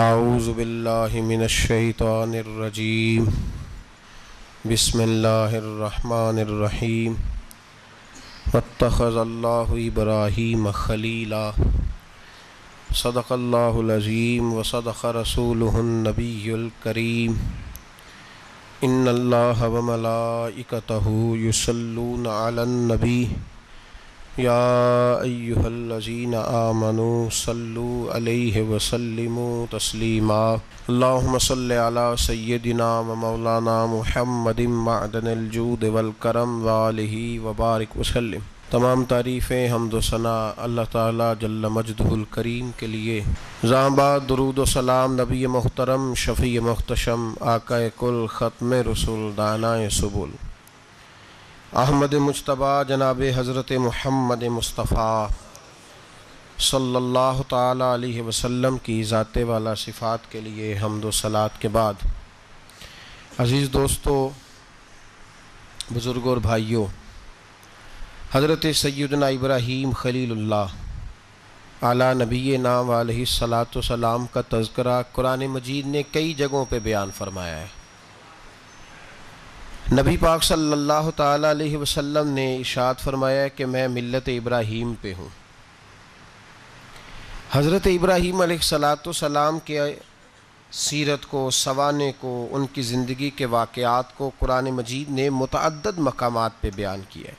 اعوذ باللہ من الشیطان الرجیم بسم اللہ الرحمن الرحیم واتخذ اللہ ابراہیم خلیلا صدق اللہ العظیم وصدق رسولہ النبی الکریم ان اللہ وملائکتہ یصلون علی النبی یا ایہا الذین آمنوا صلوا علیہ وسلموا تسلیما اللہم صلی علی سیدنا و مولانا محمد معدن الجود والکرم وآلہ وبارک وسلم۔ تمام تعریفیں حمد و ثنا اللہ تعالیٰ جل مجدہ الکریم کے لیے۔ زاں بعد درود و سلام نبی محترم شفیع محتشم آقا کل ختم رسول دانائے سبل احمد مجتبیٰ جناب حضرت محمد مصطفیٰ صلی اللہ تعالیٰ علیہ وسلم کی ذات والا صفات کے لیے حمد و صلات کے بعد، عزیز دوستو، بزرگوں اور بھائیوں، حضرت سیدنا ابراہیم خلیل اللہ اعلیٰ نبینا علیہ الصلاۃ والسلام کا تذکرہ قرآن مجید نے کئی جگہوں پہ بیان فرمایا ہے۔ نبی پاک صلی اللہ تعالیٰ علیہ وسلم نے ارشاد فرمایا کہ میں ملت ابراہیم پہ ہوں۔ حضرت ابراہیم علیہ الصلاۃ والسلام کے سیرت کو، سوانے کو، ان کی زندگی کے واقعات کو قرآن مجید نے متعدد مقامات پہ بیان کیا ہے۔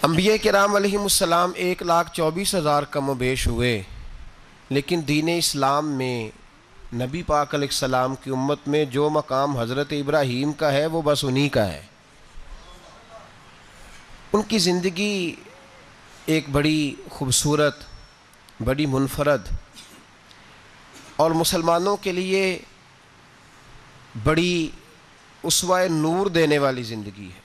انبیاء کرام علیہم السلام 1,24,000 کم و بیش ہوئے، لیکن دین اسلام میں نبی پاک علیہ السلام کی امت میں جو مقام حضرت ابراہیم کا ہے وہ بس انہی کا ہے۔ ان کی زندگی ایک بڑی خوبصورت، بڑی منفرد اور مسلمانوں کے لیے بڑی اسوہ نور دینے والی زندگی ہے۔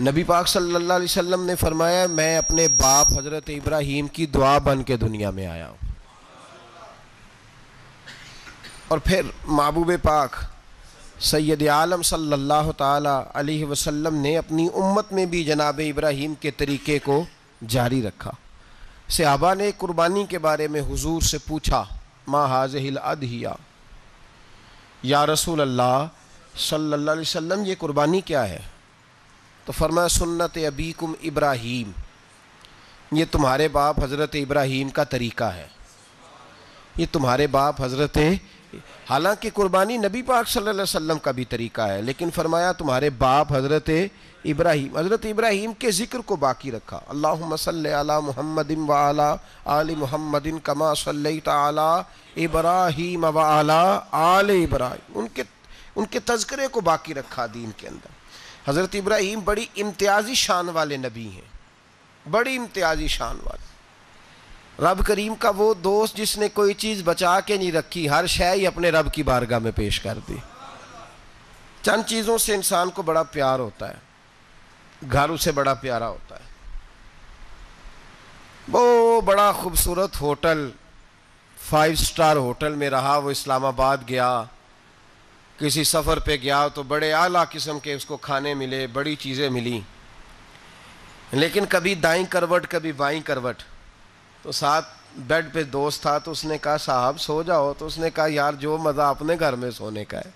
نبی پاک صلی اللہ علیہ وسلم نے فرمایا میں اپنے باپ حضرت ابراہیم کی دعا بن کے دنیا میں آیا ہوں۔ اور پھر محبوب پاک سید عالم صلی اللہ تعالیٰ علیہ وسلم نے اپنی امت میں بھی جناب ابراہیم کے طریقے کو جاری رکھا۔ صحابہ نے قربانی کے بارے میں حضور سے پوچھا ما ہذہ الاضحیہ، یا رسول اللہ صلی اللہ علیہ وسلم یہ قربانی کیا ہے؟ تو فرمایا سنت ابیکم ابراہیم، یہ تمہارے باپ حضرت ابراہیم کا طریقہ ہے، یہ تمہارے باپ حضرت، حالانکہ قربانی نبی پاک صلی اللہ علیہ وسلم کا بھی طریقہ ہے، لیکن فرمایا تمہارے باپ حضرت ابراہیم کے ذکر کو باقی رکھا۔ اللہم صلی علی محمد وعلی آل محمد کما صلیت علی ابراہیم وعلی آل ابراہیم، ان کے تذکرے کو باقی رکھا دین کے اندر۔ حضرت ابراہیم بڑی امتیازی شان والے نبی ہیں، بڑی امتیازی شان والے۔ رب کریم کا وہ دوست جس نے کوئی چیز بچا کے نہیں رکھی، ہر شے ہی اپنے رب کی بارگاہ میں پیش کر دی۔ چند چیزوں سے انسان کو بڑا پیار ہوتا ہے، گھر اسے بڑا پیارا ہوتا ہے۔ وہ بڑا خوبصورت ہوٹل، 5 سٹار ہوٹل میں رہا، وہ اسلام آباد گیا، کسی سفر پہ گیا تو بڑے اعلیٰ قسم کے اس کو کھانے ملے، بڑی چیزیں ملی، لیکن کبھی دائیں کروٹ کبھی بائیں کروٹ۔ تو ساتھ بیڈ پہ دوست تھا تو اس نے کہا صاحب سو جاؤ، تو اس نے کہا یار جو مزہ اپنے گھر میں سونے کا ہے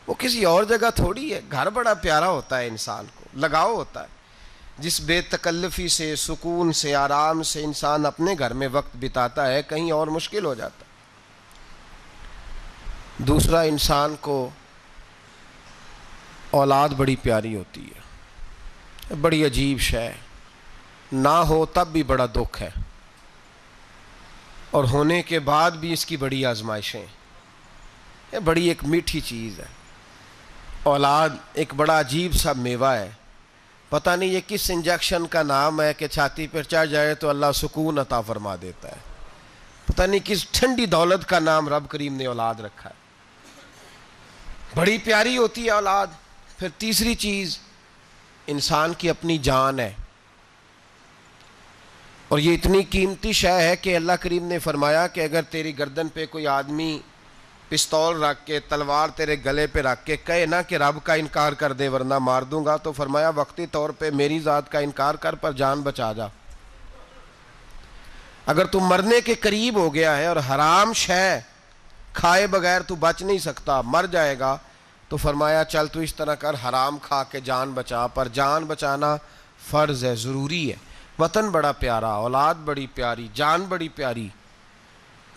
وہ کسی اور جگہ تھوڑی ہے۔ گھر بڑا پیارا ہوتا ہے، انسان کو لگاؤ ہوتا ہے، جس بے تکلفی سے، سکون سے، آرام سے انسان اپنے گھر میں وقت بتاتا ہے کہیں اور مشکل ہو جاتا ہے۔ دوسرا، انسان کو اولاد بڑی پیاری ہوتی ہے، بڑی عجیب شے، نہ ہو تب بھی بڑا دکھ ہے، اور ہونے کے بعد بھی اس کی بڑی آزمائشیں، یہ بڑی ایک میٹھی چیز ہے۔ اولاد ایک بڑا عجیب سا میوہ ہے، پتہ نہیں یہ کس انجیکشن کا نام ہے کہ چھاتی پر چڑھ جائے تو اللہ سکون عطا فرما دیتا ہے، پتہ نہیں کس ٹھنڈی دولت کا نام رب کریم نے اولاد رکھا ہے، بڑی پیاری ہوتی ہے اولاد۔ پھر تیسری چیز انسان کی اپنی جان ہے، اور یہ اتنی قیمتی شے ہے کہ اللہ کریم نے فرمایا کہ اگر تیری گردن پہ کوئی آدمی پستول رکھ کے، تلوار تیرے گلے پہ رکھ کے کہے نا کہ رب کا انکار کر دے ورنہ مار دوں گا، تو فرمایا وقتی طور پہ میری ذات کا انکار کر پر جان بچا جا۔ اگر تو مرنے کے قریب ہو گیا ہے اور حرام شے کھائے بغیر تو بچ نہیں سکتا، مر جائے گا، تو فرمایا چل تو اس طرح کر، حرام کھا کے جان بچا، پر جان بچانا فرض ہے، ضروری ہے۔ وطن بڑا پیارا، اولاد بڑی پیاری، جان بڑی پیاری،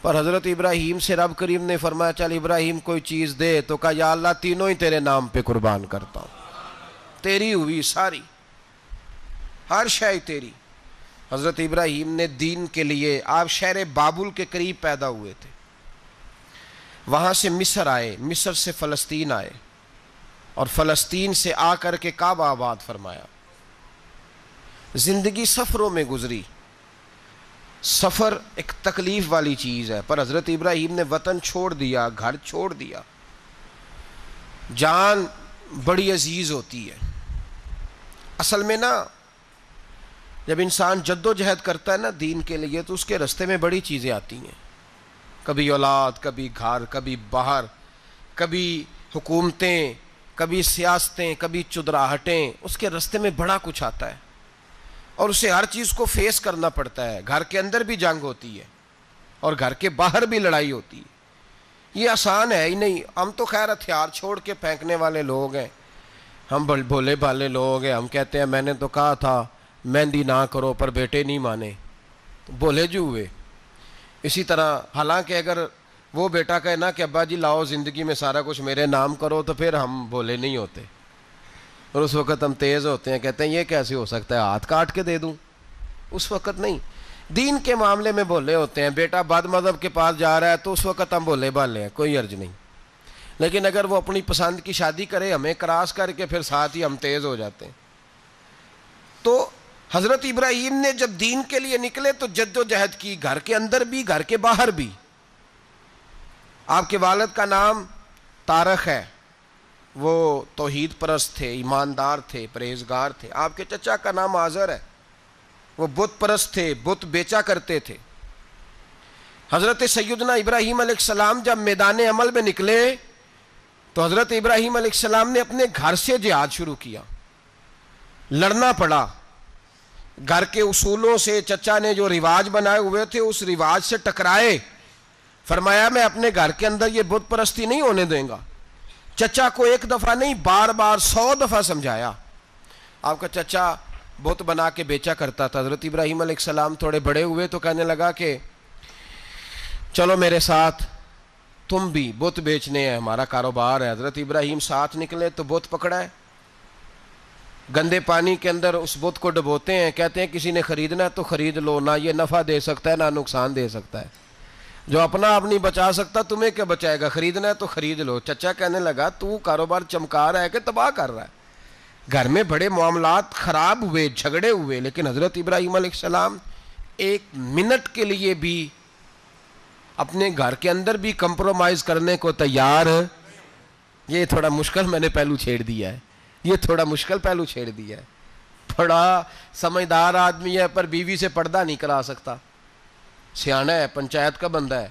پر حضرت ابراہیم سے رب کریم نے فرمایا چل ابراہیم کوئی چیز دے، تو کہا یا اللہ تینوں ہی تیرے نام پہ قربان کرتا ہوں، تیری ہوئی ساری، ہر شے تیری۔ حضرت ابراہیم نے دین کے لیے، آپ شہر بابل کے قریب پیدا ہوئے تھے، وہاں سے مصر آئے، مصر سے فلسطین آئے، اور فلسطین سے آ کر کے کعبہ آباد فرمایا۔ زندگی سفروں میں گزری، سفر ایک تکلیف والی چیز ہے، پر حضرت ابراہیم نے وطن چھوڑ دیا، گھر چھوڑ دیا۔ جان بڑی عزیز ہوتی ہے اصل میں نا، جب انسان جد و جہد کرتا ہے نا دین کے لیے، تو اس کے رستے میں بڑی چیزیں آتی ہیں، کبھی اولاد، کبھی گھر، کبھی باہر، کبھی حکومتیں، کبھی سیاستیں، کبھی چدراہٹیں، اس کے رستے میں بڑا کچھ آتا ہے، اور اسے ہر چیز کو فیس کرنا پڑتا ہے۔ گھر کے اندر بھی جنگ ہوتی ہے اور گھر کے باہر بھی لڑائی ہوتی ہے، یہ آسان ہے ہی نہیں۔ ہم تو خیر ہتھیار چھوڑ کے پھینکنے والے لوگ ہیں، ہم بھولے بھالے لوگ ہیں، ہم کہتے ہیں میں نے تو کہا تھا مہندی نہ کرو، پر بیٹے نہیں مانے، تو بھولے جو ہوئے۔ اسی طرح حالانکہ اگر وہ بیٹا کہے نا کہ ابا جی لاؤ زندگی میں سارا کچھ میرے نام کرو، تو پھر ہم بھولے نہیں ہوتے، اور اس وقت ہم تیز ہوتے ہیں، کہتے ہیں یہ کیسے ہو سکتا ہے، ہاتھ کاٹ کے دے دوں۔ اس وقت نہیں، دین کے معاملے میں بھولے ہوتے ہیں۔ بیٹا بد مذہب کے پاس جا رہا ہے تو اس وقت ہم بھولے بھالے ہیں، کوئی عرض نہیں، لیکن اگر وہ اپنی پسند کی شادی کرے ہمیں کراس کر کے، پھر ساتھ ہی ہم تیز ہو جاتے ہیں۔ تو حضرت ابراہیم نے جب دین کے لیے نکلے تو جد و جہد کی، گھر کے اندر بھی گھر کے باہر بھی۔ آپ کے والد کا نام طارق ہے، وہ توحید پرست تھے، ایماندار تھے، پرہیزگار تھے۔ آپ کے چچا کا نام آزر ہے، وہ بت پرست تھے، بت بیچا کرتے تھے۔ حضرت سیدنا ابراہیم علیہ السلام جب میدان عمل میں نکلے تو حضرت ابراہیم علیہ السلام نے اپنے گھر سے جہاد شروع کیا، لڑنا پڑا، گھر کے اصولوں سے، چچا نے جو رواج بنائے ہوئے تھے اس رواج سے ٹکرائے۔ فرمایا میں اپنے گھر کے اندر یہ بت پرستی نہیں ہونے دیں گا۔ چچا کو ایک دفعہ نہیں، بار بار 100 دفعہ سمجھایا۔ آپ کا چچا بت بنا کے بیچا کرتا تھا۔ حضرت ابراہیم علیہ السلام تھوڑے بڑے ہوئے تو کہنے لگا کہ چلو میرے ساتھ، تم بھی بت بیچنے ہیں، ہمارا کاروبار ہے۔ حضرت ابراہیم ساتھ نکلے تو بت پکڑا ہے، گندے پانی کے اندر اس بت کو ڈبوتے ہیں، کہتے ہیں کسی نے خریدنا ہے تو خرید لو، نہ یہ نفع دے سکتا ہے نہ نقصان دے سکتا ہے، جو اپنا آپ نہیں بچا سکتا تمہیں کیا بچائے گا، خریدنا ہے تو خرید لو۔ چچا کہنے لگا تو کاروبار چمکا رہا ہے کہ تباہ کر رہا ہے۔ گھر میں بڑے معاملات خراب ہوئے، جھگڑے ہوئے، لیکن حضرت ابراہیم علیہ السلام ایک منٹ کے لیے بھی اپنے گھر کے اندر بھی کمپرومائز کرنے کو تیار۔ یہ تھوڑا مشکل میں نے پہلو چھیڑ دیا ہے، یہ تھوڑا مشکل پہلو چھیڑ دیا ہے۔ بڑا سمجھدار آدمی ہے پر بیوی سے پردہ نہیں کرا سکتا، سیانا ہے، پنچایت کا بندہ ہے،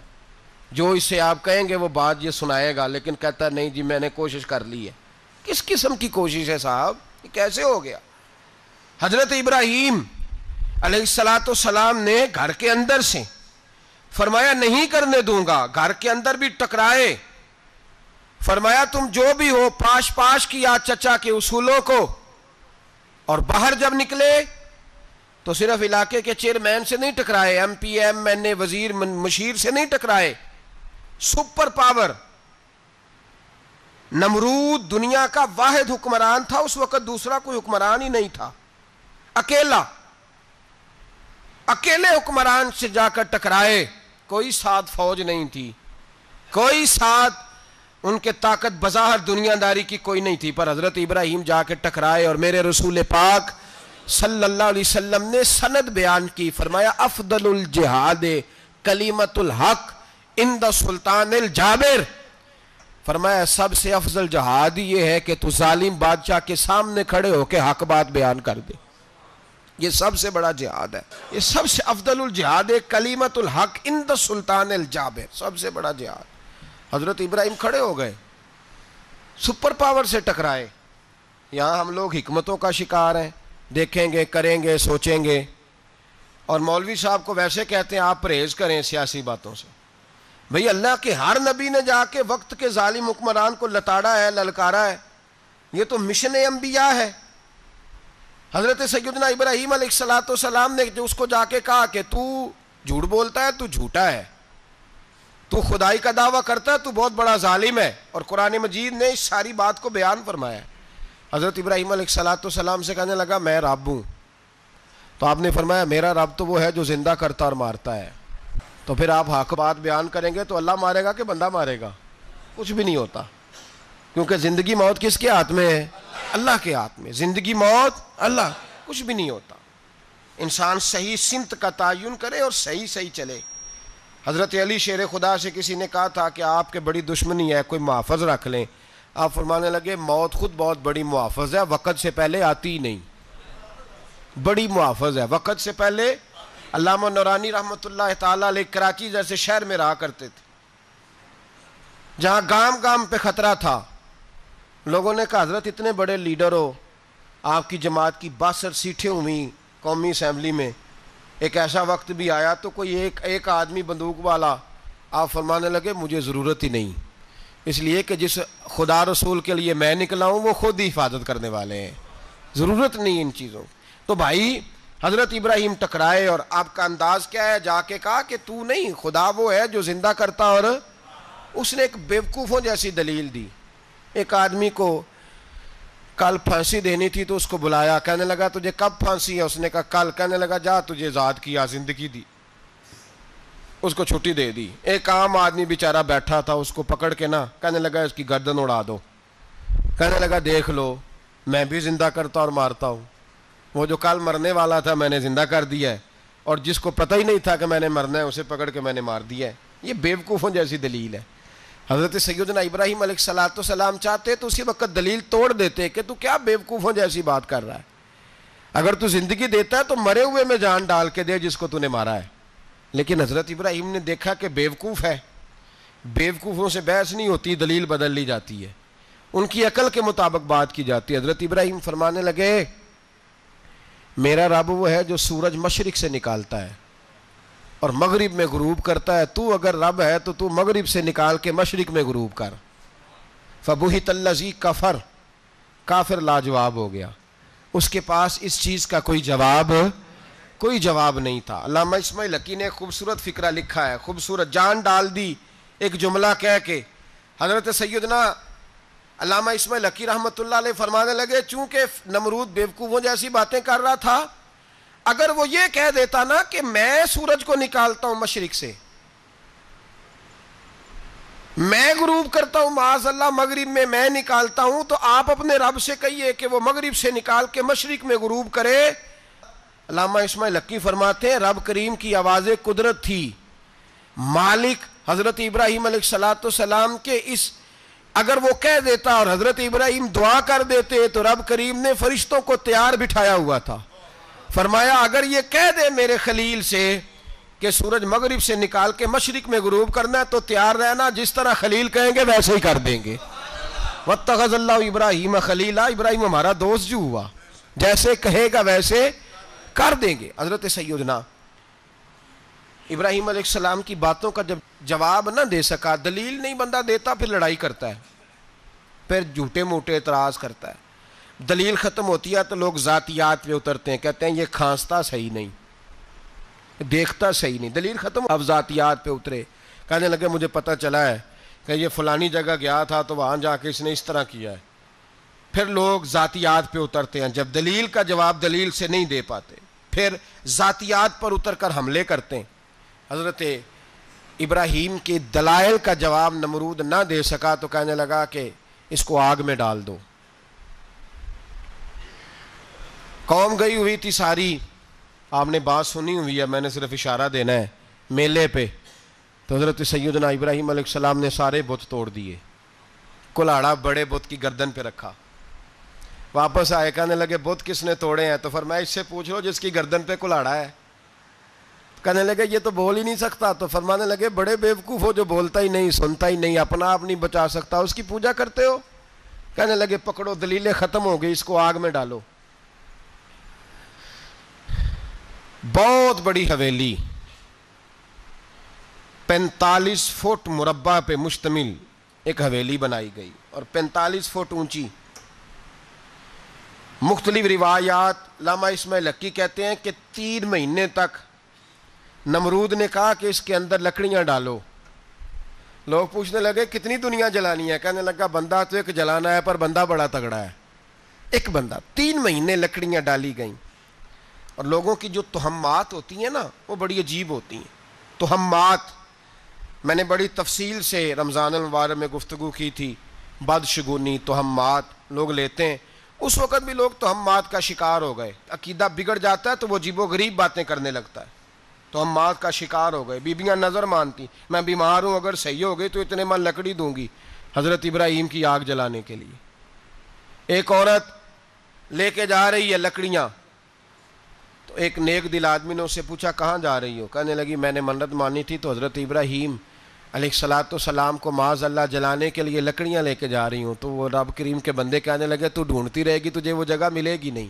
جو اس سے آپ کہیں گے وہ بات یہ سنائے گا، لیکن کہتا ہے نہیں جی میں نے کوشش کر لی ہے۔ کس قسم کی کوشش ہے صاحب، یہ کیسے ہو گیا؟ حضرت ابراہیم علیہ السلام نے گھر کے اندر سے فرمایا نہیں کرنے دوں گا، گھر کے اندر بھی ٹکرائے، فرمایا تم جو بھی ہو پاش پاش کیا چچا کے اصولوں کو، اور باہر جب نکلے تو صرف علاقے کے چیئرمین سے نہیں ٹکرائے، ایم پی ایم این اے وزیر مشیر سے نہیں ٹکرائے، سپر پاور نمرود دنیا کا واحد حکمران تھا اس وقت، دوسرا کوئی حکمران ہی نہیں تھا، اکیلے حکمران سے جا کر ٹکرائے، کوئی ساتھ فوج نہیں تھی، کوئی ساتھ ان کے طاقت بظاہر دنیا داری کی کوئی نہیں تھی، پر حضرت ابراہیم جا کے ٹکرائے، اور میرے رسول پاک صلی اللہ علیہ وسلم نے سند بیان کی، فرمایا افضل الجہاد کلمۃ الحق عند سلطان الجابر، فرمایا سب سے افضل جہاد یہ ہے کہ تو ظالم بادشاہ کے سامنے کھڑے ہو کے حق بات بیان کر دے، یہ سب سے بڑا جہاد ہے، یہ سب سے افضل الجہاد کلمۃ الحق عند سلطان الجابر، سب سے بڑا جہاد۔ حضرت ابراہیم کھڑے ہو گئے، سپر پاور سے ٹکرائے۔ یہاں ہم لوگ حکمتوں کا شکار ہیں، دیکھیں گے، کریں گے، سوچیں گے، اور مولوی صاحب کو ویسے کہتے ہیں آپ پرہیز کریں سیاسی باتوں سے. بھئی اللہ کے ہر نبی نے جا کے وقت کے ظالم حکمران کو لتاڑا ہے, للکارا ہے. یہ تو مشن انبیاء ہے. حضرت سیدنا ابراہیم علیہ السلام نے جو اس کو جا کے کہا کہ تو جھوٹ بولتا ہے, تو جھوٹا ہے, تو خدائی کا دعویٰ کرتا ہے, تو بہت بڑا ظالم ہے. اور قرآن مجید نے اس ساری بات کو بیان فرمایا ہے. حضرت ابراہیم علیہ السلام سے کہنے لگا میں رب ہوں. تو آپ نے فرمایا میرا رب تو وہ ہے جو زندہ کرتا اور مارتا ہے. تو پھر آپ حق بات بیان کریں گے تو اللہ مارے گا کہ بندہ مارے گا؟ کچھ بھی نہیں ہوتا, کیونکہ زندگی موت کس کے ہاتھ میں ہے؟ اللہ کے ہاتھ میں. زندگی موت اللہ, کچھ بھی نہیں ہوتا. انسان صحیح سمت کا تعین کرے اور صحیح صحیح چلے. حضرت علی شیر خدا سے کسی نے کہا تھا کہ آپ کے بڑی دشمنی ہے, کوئی محافظ رکھ لیں. آپ فرمانے لگے موت خود بہت بڑی محافظ ہے, وقت سے پہلے آتی ہی نہیں. بڑی محافظ ہے, وقت سے پہلے. علامہ نورانی رحمۃ اللہ تعالیٰ علیہ کراچی جیسے شہر میں رہا کرتے تھے, جہاں گام گام پہ خطرہ تھا. لوگوں نے کہا حضرت اتنے بڑے لیڈر ہو, آپ کی جماعت کی 62 سیٹیں ہوئیں قومی اسمبلی میں, ایک ایسا وقت بھی آیا تو کوئی ایک آدمی بندوق والا. آپ فرمانے لگے مجھے ضرورت ہی نہیں, اس لیے کہ جس خدا رسول کے لیے میں نکلا ہوں وہ خود ہی حفاظت کرنے والے ہیں, ضرورت نہیں ان چیزوں. تو بھائی حضرت ابراہیم ٹکرائے اور آپ کا انداز کیا ہے؟ جا کے کہا کہ تو نہیں, خدا وہ ہے جو زندہ کرتا. اور اس نے ایک بیوقوفوں جیسی دلیل دی. ایک آدمی کو کل پھانسی دینی تھی تو اس کو بلایا, کہنے لگا تجھے کب پھانسی ہے؟ اس نے کہا کل. کہنے لگا جا تجھے آزاد کیا, زندگی دی, اس کو چھٹی دے دی. ایک عام آدمی بیچارہ بیٹھا تھا, اس کو پکڑ کے نا کہنے لگا اس کی گردن اڑا دو. کہنے لگا دیکھ لو میں بھی زندہ کرتا اور مارتا ہوں, وہ جو کل مرنے والا تھا میں نے زندہ کر دیا ہے, اور جس کو پتہ ہی نہیں تھا کہ میں نے مرنا ہے اسے پکڑ کے میں نے مار دیا ہے. یہ بیوقوفوں جیسی دلیل ہے. حضرت سیدنا ابراہیم علیہ السلام چاہتے تو اسی وقت دلیل توڑ دیتے کہ تو کیا بیوقوفوں جیسی بات کر رہا ہے, اگر تو زندگی دیتا ہے تو مرے ہوئے میں جان ڈال کے دے جس کو تو نے مارا ہے. لیکن حضرت ابراہیم نے دیکھا کہ بیوقوف ہے, بیوقوفوں سے بحث نہیں ہوتی, دلیل بدل لی جاتی ہے, ان کی عقل کے مطابق بات کی جاتی ہے. حضرت ابراہیم فرمانے لگے میرا رب وہ ہے جو سورج مشرق سے نکالتا ہے اور مغرب میں غروب کرتا ہے. تو اگر رب ہے تو تو مغرب سے نکال کے مشرق میں غروب کر. فبہت الذی کفر, کافر لاجواب ہو گیا, اس کے پاس اس چیز کا کوئی جواب نہیں تھا. علامہ اسماعیل حقی نے خوبصورت فقرہ لکھا ہے, خوبصورت, جان ڈال دی ایک جملہ کہہ کے. حضرت سیدنا علامہ اسماعیل حقی رحمۃ اللہ علیہ فرمانے لگے چونکہ نمرود بیوقوفوں جیسی باتیں کر رہا تھا, اگر وہ یہ کہہ دیتا نا کہ میں سورج کو نکالتا ہوں مشرق سے, میں غروب کرتا ہوں معاذ اللہ مغرب میں, میں نکالتا ہوں, تو آپ اپنے رب سے کہیے کہ وہ مغرب سے نکال کے مشرق میں غروب کرے. علامہ اسماعیل حقی فرماتے ہیں رب کریم کی آواز قدرت تھی, مالک حضرت ابراہیم علیہ السلام کے اس, اگر وہ کہہ دیتا اور حضرت ابراہیم دعا کر دیتے تو رب کریم نے فرشتوں کو تیار بٹھایا ہوا تھا. فرمایا اگر یہ کہہ دے میرے خلیل سے کہ سورج مغرب سے نکال کے مشرق میں غروب کرنا ہے تو تیار رہنا, جس طرح خلیل کہیں گے ویسے ہی کر دیں گے. واتخذ اللہ ابراہیم خلیلا, ابراہیم ہمارا دوست جو ہوا, جیسے کہے گا ویسے کر دیں گے. حضرت سیدنا ابراہیم علیہ السلام کی باتوں کا جب جواب نہ دے سکا, دلیل نہیں بندہ دیتا, پھر لڑائی کرتا ہے, پھر جھوٹے موٹے اعتراض کرتا ہے. دلیل ختم ہوتی ہے تو لوگ ذاتیات پہ اترتے ہیں, کہتے ہیں یہ کھانستا صحیح نہیں, دیکھتا صحیح نہیں. دلیل ختم, اب ذاتیات پہ اترے, کہنے لگے مجھے پتہ چلا ہے کہ یہ فلانی جگہ گیا تھا تو وہاں جا کے اس نے اس طرح کیا ہے. پھر لوگ ذاتیات پہ اترتے ہیں, جب دلیل کا جواب دلیل سے نہیں دے پاتے پھر ذاتیات پر اتر کر حملے کرتے ہیں. حضرت ابراہیم کے دلائل کا جواب نمرود نہ دے سکا تو کہنے لگا کہ اس کو آگ میں ڈال دو. قوم گئی ہوئی تھی ساری, آپ نے بات سنی ہوئی ہے, میں نے صرف اشارہ دینا ہے, میلے پہ. تو حضرت سیدنا ابراہیم علیہ السلام نے سارے بت توڑ دیے, کلاڑا بڑے بت کی گردن پہ رکھا. واپس آئے, کہنے لگے بت کس نے توڑے ہیں؟ تو فرمایا اس سے پوچھ لو جس کی گردن پہ کلاڑا ہے. کہنے لگے یہ تو بول ہی نہیں سکتا. تو فرمانے لگے بڑے بیوقوف ہو, جو بولتا ہی نہیں, سنتا ہی نہیں, اپنا آپ نہیں بچا سکتا, اس کی پوجا کرتے ہو. کہنے لگے پکڑو, دلیلیں ختم ہو گئی, اس کو آگ میں ڈالو. بہت بڑی حویلی 45 فٹ مربع پہ مشتمل ایک حویلی بنائی گئی اور 45 فٹ اونچی. مختلف روایات علامہ اسماعیل حقی کہتے ہیں کہ 3 مہینے تک نمرود نے کہا کہ اس کے اندر لکڑیاں ڈالو. لوگ پوچھنے لگے کتنی دنیا جلانی ہے؟ کہنے لگا بندہ تو ایک جلانا ہے پر بندہ بڑا تگڑا ہے. ایک بندہ. 3 مہینے لکڑیاں ڈالی گئیں. اور لوگوں کی جو تہمات ہوتی ہیں نا وہ بڑی عجیب ہوتی ہیں. تہمات میں نے بڑی تفصیل سے رمضان المبارک میں گفتگو کی تھی. بدشگونی تہمات لوگ لیتے ہیں. اس وقت بھی لوگ تہمات کا شکار ہو گئے. عقیدہ بگڑ جاتا ہے تو وہ عجیب و غریب باتیں کرنے لگتا ہے. تہمات کا شکار ہو گئے. بیبیاں نظر مانتی میں بیمار ہوں اگر صحیح ہو گئی تو اتنے من لکڑی دوں گی حضرت ابراہیم کی آگ جلانے کے لیے. ایک عورت لے کے جا رہی ہے لکڑیاں تو ایک نیک دل آدمی نے اس سے پوچھا کہاں جا رہی ہو؟ کہنے لگی میں نے منت مانی تھی تو حضرت ابراہیم علیہ السلام کو معاذ اللہ جلانے کے لیے لکڑیاں لے کے جا رہی ہوں. تو وہ رب کریم کے بندے کہنے لگے تو ڈھونڈتی رہے گی تجھے وہ جگہ ملے گی نہیں.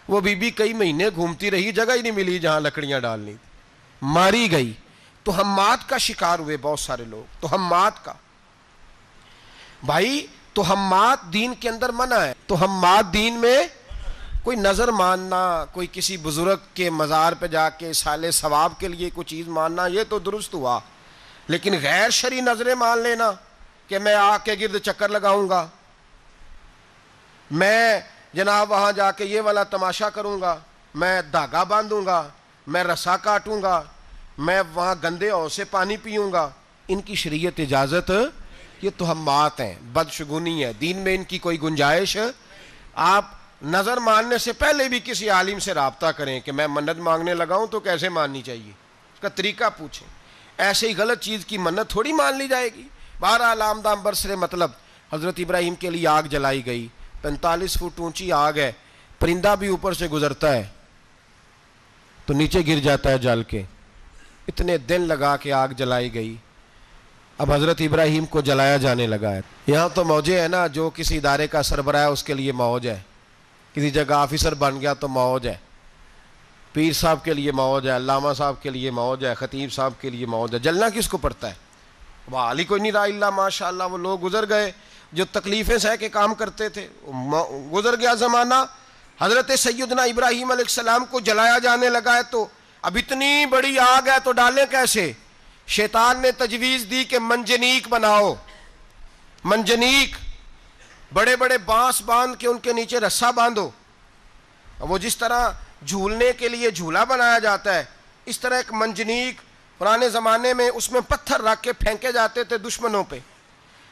وہ بی بی کئی مہینے گھومتی رہی جگہ ہی نہیں ملی جہاں لکڑیاں ڈالنی تھی. ماری گئی. تہمات کا شکار ہوئے بہت سارے لوگ. تہمات کا بھائی تہمات دین کے اندر منع ہے. تہمات دین میں کوئی نظر ماننا کوئی کسی بزرگ کے مزار پہ جا کے سالے ثواب کے لیے کوئی چیز ماننا یہ تو درست ہوا. لیکن غیر شرعی نظریں مان لینا کہ میں آگ کے گرد چکر لگاؤں گا میں جناب وہاں جا کے یہ والا تماشا کروں گا میں دھاگا باندھوں گا میں رسا کاٹوں گا میں وہاں گندے اور سے پانی پیوں گا ان کی شریعت اجازت یہ تہمات ہیں بدشگونی ہے. دین میں ان کی کوئی گنجائش. آپ نظر ماننے سے پہلے بھی کسی عالم سے رابطہ کریں کہ میں منت مانگنے لگا ہوں تو کیسے ماننی چاہیے اس کا طریقہ پوچھیں. ایسے ہی غلط چیز کی منت تھوڑی مان لی جائے گی. بہرحال آمدام برسر مطلب حضرت ابراہیم کے لیے آگ جلائی گئی. 45 فٹ اونچی آگ ہے. پرندہ بھی اوپر سے گزرتا ہے تو نیچے گر جاتا ہے جل کے. اتنے دن لگا کے آگ جلائی گئی. اب حضرت ابراہیم کو جلایا جانے لگا ہے. یہاں تو موجیں ہیں نا جو کسی ادارے کا سربراہ ہے اس کے لیے موج ہے. کسی جگہ آفیسر بن گیا تو موج ہے. پیر صاحب کے لیے موج ہے. علامہ صاحب کے لیے موج ہے. خطیب صاحب کے لیے موج ہے. جلنا کس کو پڑتا ہے؟ بحالی کوئی نہیں رہا اللہ ماشاء اللہ. وہ لوگ گزر گئے جو تکلیفیں سہ کے کام کرتے تھے. گزر گیا زمانہ. حضرت سیدنا ابراہیم علیہ السلام کو جلایا جانے لگا ہے تو اب اتنی بڑی آگ ہے تو ڈالیں کیسے؟ شیطان نے تجویز دی کہ منجنیق بناؤ. منجنیق بڑے بڑے بانس باندھ کے ان کے نیچے رسا باندھو. وہ جس طرح جھولنے کے لیے جھولا بنایا جاتا ہے اس طرح ایک منجنیق پرانے زمانے میں اس میں پتھر رکھ کے پھینکے جاتے تھے دشمنوں پہ.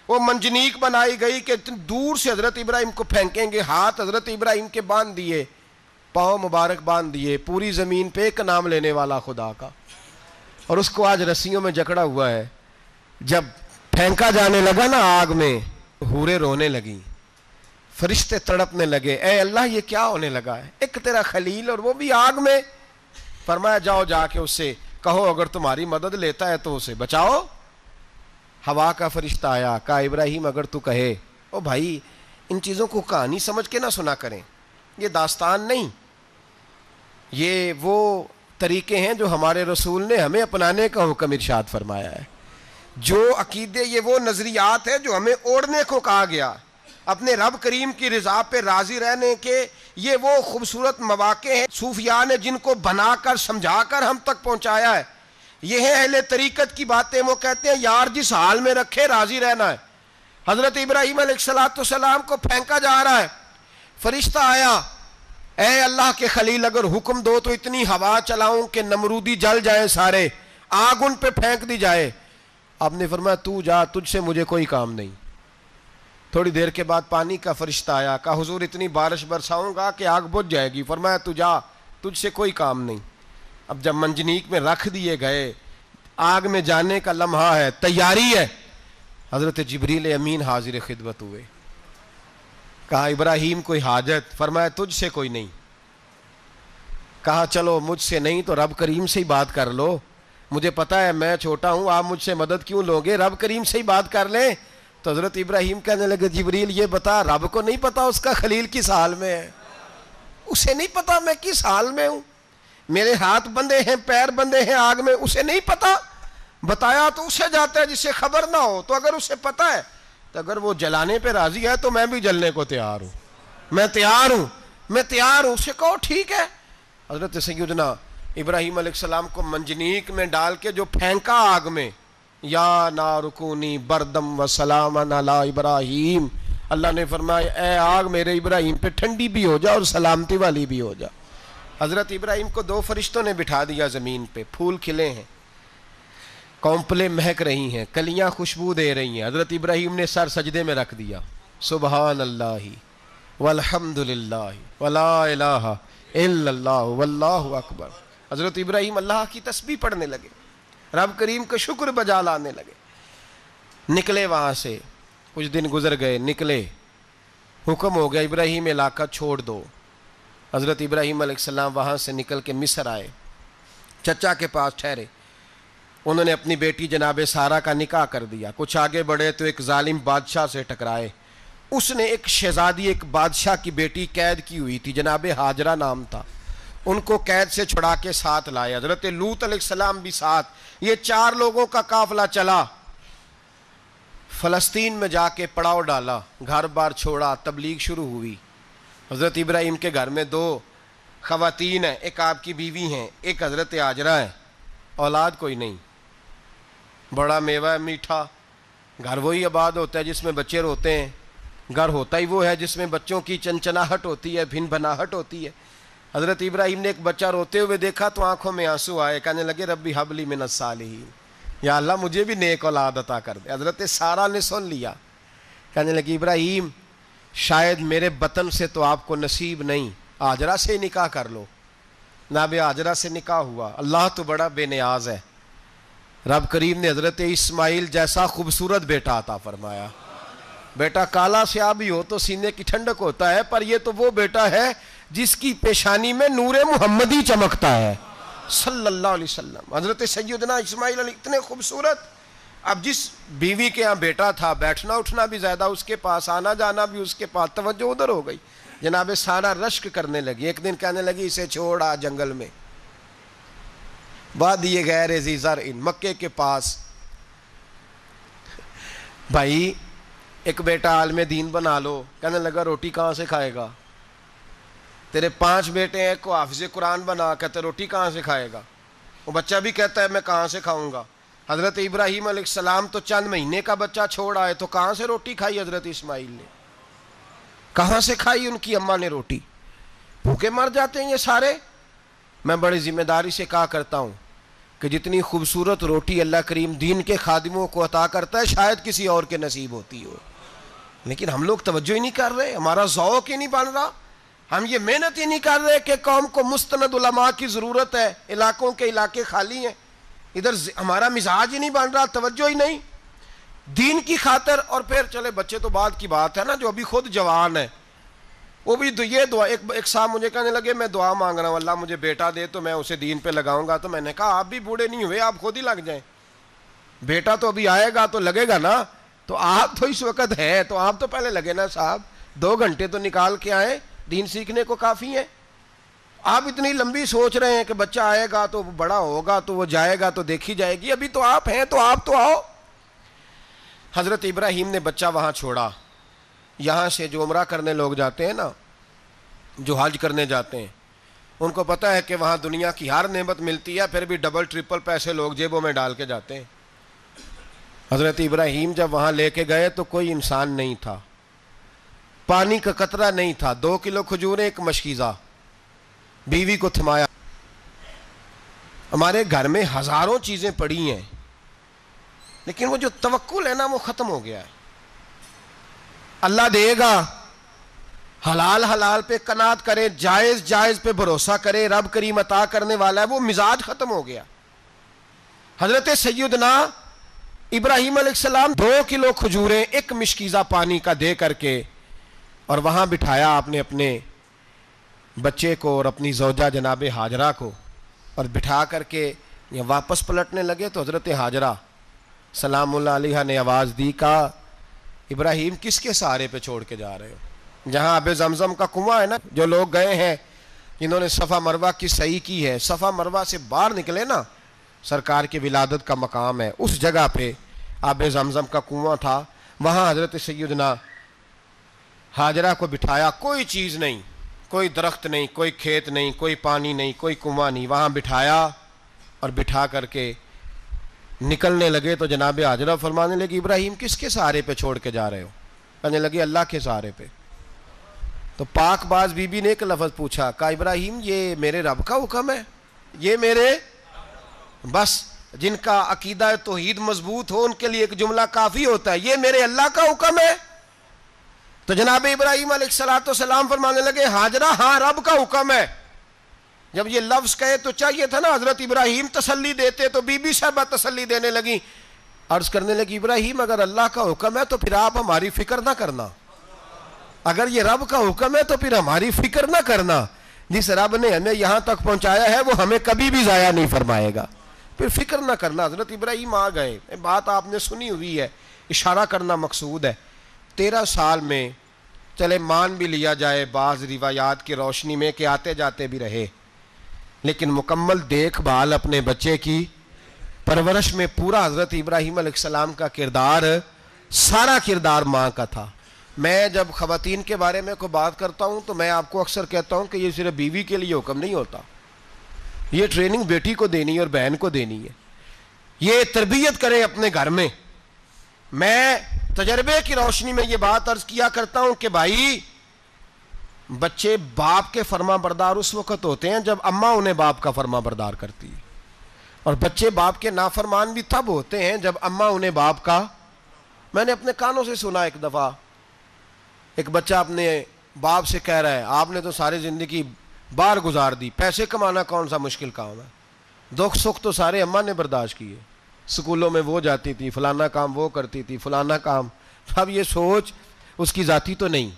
وہ منجنیق بنائی گئی کہ دور سے حضرت ابراہیم کو پھینکیں گے. ہاتھ حضرت ابراہیم کے باندھ دیے پاؤں مبارک باندھ دیے. پوری زمین پہ ایک نام لینے والا خدا کا. اور اس کو آج رسیوں میں جکڑا ہوا ہے. جب پھینکا جانے لگا نا آگ میں حوریں رونے لگیں فرشتے تڑپنے لگے. اے اللہ یہ کیا ہونے لگا ہے؟ ایک تیرا خلیل اور وہ بھی آگ میں. فرمایا جاؤ جا کے اس سے کہو اگر تمہاری مدد لیتا ہے تو اسے بچاؤ. ہوا کا فرشتہ آیا کہا ابراہیم اگر تو کہے. او بھائی ان چیزوں کو کہانی سمجھ کے نہ سنا کریں. یہ داستان نہیں. یہ وہ طریقے ہیں جو ہمارے رسول نے ہمیں اپنانے کا حکم ارشاد فرمایا ہے. جو عقیدے یہ وہ نظریات ہیں جو ہمیں اوڑھنے کو کہا گیا. اپنے رب کریم کی رضا پہ راضی رہنے کے یہ وہ خوبصورت مواقع ہیں صوفیاء نے جن کو بنا کر سمجھا کر ہم تک پہنچایا ہے. یہ ہے اہل طریقت کی باتیں. وہ کہتے ہیں یار جس حال میں رکھے راضی رہنا ہے. حضرت ابراہیم علیہ السلام کو پھینکا جا رہا ہے. فرشتہ آیا اے اللہ کے خلیل اگر حکم دو تو اتنی ہوا چلاؤں کہ نمرودی جل جائیں سارے آگ ان پہ پھینک دی جائے. آپ نے فرمایا تو جا تجھ سے مجھے کوئی کام نہیں. تھوڑی دیر کے بعد پانی کا فرشتہ آیا کہا حضور اتنی بارش برساؤں گا کہ آگ بجھ جائے گی. فرمایا تو جا تجھ سے کوئی کام نہیں. اب جب منجنیق میں رکھ دیے گئے آگ میں جانے کا لمحہ ہے تیاری ہے. حضرت جبریل امین حاضر خدمت ہوئے. کہا ابراہیم کوئی حاجت؟ فرمایا تجھ سے کوئی نہیں. کہا چلو مجھ سے نہیں تو رب کریم سے ہی بات کر لو. مجھے پتا ہے میں چھوٹا ہوں آپ مجھ سے مدد کیوں لو گے. رب کریم سے ہی بات کر لیں. تو حضرت ابراہیم کہنے لگے جبریل یہ بتا رب کو نہیں پتا اس کا خلیل کس حال میں ہے. اسے نہیں پتا میں کس حال میں ہوں. میرے ہاتھ بندھے ہیں پیر بندھے ہیں آگ میں، اسے نہیں پتا؟ بتایا تو اسے جاتا ہے جسے خبر نہ ہو، تو اگر اسے پتا ہے تو اگر وہ جلانے پہ راضی ہے تو میں بھی جلنے کو تیار ہوں، میں تیار ہوں، اسے کہو ٹھیک ہے۔ حضرت سیدنا ابراہیم علیہ السلام کو منجنیق میں ڈال کے جو پھینکا آگ میں، یا نار کونی بردم و سلاما علی ابراہیم، اللہ نے فرمایا اے آگ میرے ابراہیم پہ ٹھنڈی بھی ہو جا اور سلامتی والی بھی ہو جا۔ حضرت ابراہیم کو 2 فرشتوں نے بٹھا دیا زمین پہ، پھول کھلے ہیں، کونپلیں مہک رہی ہیں، کلیاں خوشبو دے رہی ہیں۔ حضرت ابراہیم نے سر سجدے میں رکھ دیا، سبحان اللہ والحمد للہ ولا الہ الا اللہ واللہ اکبر۔ حضرت ابراہیم اللہ کی تسبیح پڑھنے لگے، رب کریم کا شکر بجا لانے لگے۔ نکلے وہاں سے، کچھ دن گزر گئے، نکلے، حکم ہو گیا ابراہیم علاقہ چھوڑ دو۔ حضرت ابراہیم علیہ السلام وہاں سے نکل کے مصر آئے، چچا کے پاس ٹھہرے۔ انہوں نے اپنی بیٹی جناب سارہ کا نکاح کر دیا۔ کچھ آگے بڑھے تو ایک ظالم بادشاہ سے ٹکرائے، اس نے ایک شہزادی، ایک بادشاہ کی بیٹی قید کی ہوئی تھی، جناب ہاجرہ نام تھا، ان کو قید سے چھڑا کے ساتھ لائے۔ حضرت لوط علیہ السلام بھی ساتھ، یہ 4 لوگوں کا قافلہ چلا، فلسطین میں جا کے پڑاؤ ڈالا، گھر بار چھوڑا، تبلیغ شروع ہوئی۔ حضرت ابراہیم کے گھر میں 2 خواتین ہیں، ایک آپ کی بیوی ہیں، ایک حضرت ہاجرہ ہے، اولاد کوئی نہیں، بڑا میوہ ہے میٹھا، گھر وہی آباد ہوتا ہے جس میں بچے روتے ہیں، گھر ہوتا ہی وہ ہے جس میں بچوں کی چنچناہٹ ہوتی ہے، بھن بھناہٹ ہوتی ہے۔ حضرت ابراہیم نے ایک بچہ روتے ہوئے دیکھا تو آنکھوں میں آنسو آئے، کہنے لگے ربی حب لی من الصالحین، یا اللہ مجھے بھی نیک اولاد عطا کر دے۔ حضرت سارہ نے سن لیا، کہنے لگی ابراہیم شاید میرے بطن سے تو آپ کو نصیب نہیں، ہاجرہ سے نکاح کر لو۔ جناب ہاجرہ سے نکاح ہوا۔ اللہ تو بڑا بے نیاز ہے، رب کریم نے حضرت اسماعیل جیسا خوبصورت بیٹا عطا فرمایا۔ بیٹا کالا سیاہ بھی ہو تو سینے کی ٹھنڈک ہوتا ہے، پر یہ تو وہ بیٹا ہے جس کی پیشانی میں نور محمدی چمکتا ہے صلی اللہ علیہ وسلم۔ حضرت سیدنا اسماعیل علیہ اتنے خوبصورت، اب جس بیوی کے ہاں بیٹا تھا، بیٹھنا اٹھنا بھی زیادہ اس کے پاس، آنا جانا بھی اس کے پاس، توجہ ادھر ہو گئی۔ جناب سارہ رشک کرنے لگی، ایک دن کہنے لگی اسے چھوڑ آ جنگل میں، وادی غیر ذی زرع، مکے کے پاس۔ بھائی ایک بیٹا عالم دین بنا لو، کہنے لگا روٹی کہاں سے کھائے گا؟ تیرے 5 بیٹے ہیں، کو حافظ قرآن بنا، کہتے روٹی کہاں سے کھائے گا؟ وہ بچہ بھی کہتا ہے میں کہاں سے کھاؤں گا؟ حضرت ابراہیم علیہ السلام تو چند مہینے کا بچہ چھوڑ آئے، تو کہاں سے روٹی کھائی حضرت اسماعیل نے؟ کہاں سے کھائی ان کی اماں نے روٹی؟ بھوکے مر جاتے ہیں یہ سارے۔ میں بڑی ذمہ داری سے کہا کرتا ہوں کہ جتنی خوبصورت روٹی اللہ کریم دین کے خادموں کو عطا کرتا ہے شاید کسی اور کے نصیب ہوتی ہو، لیکن ہم لوگ توجہ ہی نہیں کر رہے، ہمارا ذوق ہی نہیں بن رہا، ہم یہ محنت ہی نہیں کر رہے کہ قوم کو مستند علماء کی ضرورت ہے، علاقوں کے علاقے خالی ہیں، ادھر ہمارا مزاج ہی نہیں بن رہا، توجہ ہی نہیں دین کی خاطر۔ اور پھر چلے بچے تو بعد کی بات ہے نا، جو ابھی خود جوان ہے وہ بھی یہ دعا، ایک صاحب مجھے کہنے لگے میں دعا مانگ رہا ہوں اللہ مجھے بیٹا دے تو میں اسے دین پہ لگاؤں گا، تو میں نے کہا آپ بھی بوڑھے نہیں ہوئے، آپ خود ہی لگ جائیں، بیٹا تو ابھی آئے گا تو لگے گا نا، تو آپ تو اس وقت ہے تو آپ تو پہلے لگے نا صاحب، 2 گھنٹے تو نکال کے آئے، دین سیکھنے کو کافی ہے۔ آپ اتنی لمبی سوچ رہے ہیں کہ بچہ آئے گا تو بڑا ہوگا تو وہ جائے گا تو دیکھی جائے گی، ابھی تو آپ ہیں تو آپ تو آؤ۔ حضرت ابراہیم نے بچہ وہاں چھوڑا۔ یہاں سے جو عمرہ کرنے لوگ جاتے ہیں نا، جو حج کرنے جاتے ہیں، ان کو پتہ ہے کہ وہاں دنیا کی ہر نعمت ملتی ہے، پھر بھی ڈبل ٹرپل پیسے لوگ جیبوں میں ڈال کے جاتے ہیں۔ حضرت ابراہیم جب وہاں لے کے گئے تو کوئی انسان نہیں تھا، پانی کا قطرہ نہیں تھا، 2 کلو کھجوریں، ایک مشکیزہ، بیوی کو تھمایا۔ ہمارے گھر میں ہزاروں چیزیں پڑی ہیں، لیکن وہ جو توکل ہے نا وہ ختم ہو گیا ہے۔ اللہ دے گا، حلال حلال پہ قناعت کرے، جائز جائز پہ بھروسہ کرے، رب کریم عطا کرنے والا ہے، وہ مزاج ختم ہو گیا۔ حضرت سیدنا ابراہیم علیہ السلام 2 کلو کھجوریں، ایک مشکیزہ پانی کا دے کر کے، اور وہاں بٹھایا آپ نے اپنے بچے کو اور اپنی زوجہ جناب ہاجرہ کو، اور بٹھا کر کے یہ واپس پلٹنے لگے تو حضرت ہاجرہ سلام اللہ علیہ نے آواز دی، کہا ابراہیم کس کے سہارے پہ چھوڑ کے جا رہے ہو؟ جہاں آب زمزم کا کنواں ہے نا، جو لوگ گئے ہیں جنہوں نے صفا مروہ کی صحیح کی ہے، صفا مروہ سے باہر نکلے نا، سرکار کی ولادت کا مقام ہے، اس جگہ پہ آب زمزم کا کنواں تھا، وہاں حضرت سیدنا ہاجرہ کو بٹھایا، کوئی چیز نہیں، کوئی درخت نہیں، کوئی کھیت نہیں، کوئی پانی نہیں، کوئی کنواں نہیں، وہاں بٹھایا اور بٹھا کر کے نکلنے لگے تو جناب ہاجرہ فرمانے لگی ابراہیم کس کے سہارے پہ چھوڑ کے جا رہے ہو؟ کہنے لگے اللہ کے سہارے پہ۔ تو پاک باز بی بی نے ایک لفظ پوچھا، کہا ابراہیم یہ میرے رب کا حکم ہے، یہ میرے، بس جن کا عقیدہ توحید مضبوط ہو ان کے لیے ایک جملہ کافی ہوتا ہے، یہ میرے اللہ کا حکم ہے۔ تو جناب ابراہیم علیہ السلام فرمانے لگے ہاجرہ ہاں رب کا حکم ہے۔ جب یہ لفظ کہے تو چاہیے تھا نا حضرت ابراہیم تسلی دیتے، تو بی بی صاحبہ تسلی دینے لگی، عرض کرنے لگی ابراہیم اگر اللہ کا حکم ہے تو پھر آپ ہماری فکر نہ کرنا، اگر یہ رب کا حکم ہے تو پھر ہماری فکر نہ کرنا، جس رب نے ہمیں یہاں تک پہنچایا ہے وہ ہمیں کبھی بھی ضائع نہیں فرمائے گا، پھر فکر نہ کرنا۔ حضرت ابراہیم آ گئے، بات آپ نے سنی ہوئی ہے، اشارہ کرنا مقصود ہے۔ 13 سال میں چلے مان بھی لیا جائے بعض روایات کی روشنی میں کہ آتے جاتے بھی رہے، لیکن مکمل دیکھ بھال اپنے بچے کی پرورش میں پورا حضرت ابراہیم علیہ السلام کا کردار، سارا کردار ماں کا تھا۔ میں جب خواتین کے بارے میں کوئی بات کرتا ہوں تو میں آپ کو اکثر کہتا ہوں کہ یہ صرف بیوی کے لیے حکم نہیں ہوتا، یہ ٹریننگ بیٹی کو دینی ہے اور بہن کو دینی ہے، یہ تربیت کریں اپنے گھر میں۔ میں تجربے کی روشنی میں یہ بات عرض کیا کرتا ہوں کہ بھائی بچے باپ کے فرما بردار اس وقت ہوتے ہیں جب اماں انہیں باپ کا فرما بردار کرتی ہے، اور بچے باپ کے نافرمان بھی تب ہوتے ہیں جب اماں انہیں باپ کا، میں نے اپنے کانوں سے سنا ایک دفعہ ایک بچہ اپنے باپ سے کہہ رہا ہے آپ نے تو ساری زندگی باہر گزار دی، پیسے کمانا کون سا مشکل کام ہے، دکھ سکھ تو سارے اماں نے برداشت کیے، سکولوں میں وہ جاتی تھی، فلانا کام وہ کرتی تھی، فلانا کام۔ اب یہ سوچ اس کی ذاتی تو نہیں،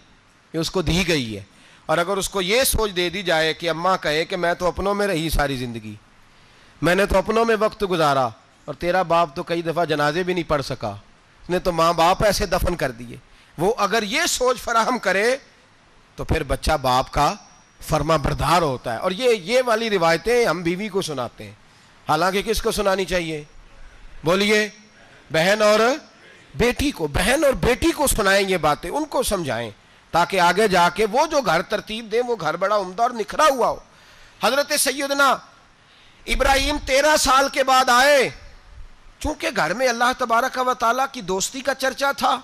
یہ اس کو دی گئی ہے، اور اگر اس کو یہ سوچ دے دی جائے کہ اماں کہے کہ میں تو اپنوں میں رہی ساری زندگی، میں نے تو اپنوں میں وقت گزارا، اور تیرا باپ تو کئی دفعہ جنازے بھی نہیں پڑھ سکا، اس نے تو ماں باپ ایسے دفن کر دیے، وہ اگر یہ سوچ فراہم کرے تو پھر بچہ باپ کا فرما بردار ہوتا ہے۔ اور یہ والی روایتیں ہم بیوی کو سناتے ہیں، حالانکہ کس کو سنانی چاہیے؟ بولیے، بہن اور بیٹی کو، بہن اور بیٹی کو سنائیں یہ باتیں، ان کو سمجھائیں تاکہ آگے جا کے وہ جو گھر ترتیب دیں وہ گھر بڑا عمدہ اور نکھرا ہوا ہو۔ حضرت سیدنا ابراہیم 13 سال کے بعد آئے، چونکہ گھر میں اللہ تبارک و تعالیٰ کی دوستی کا چرچا تھا،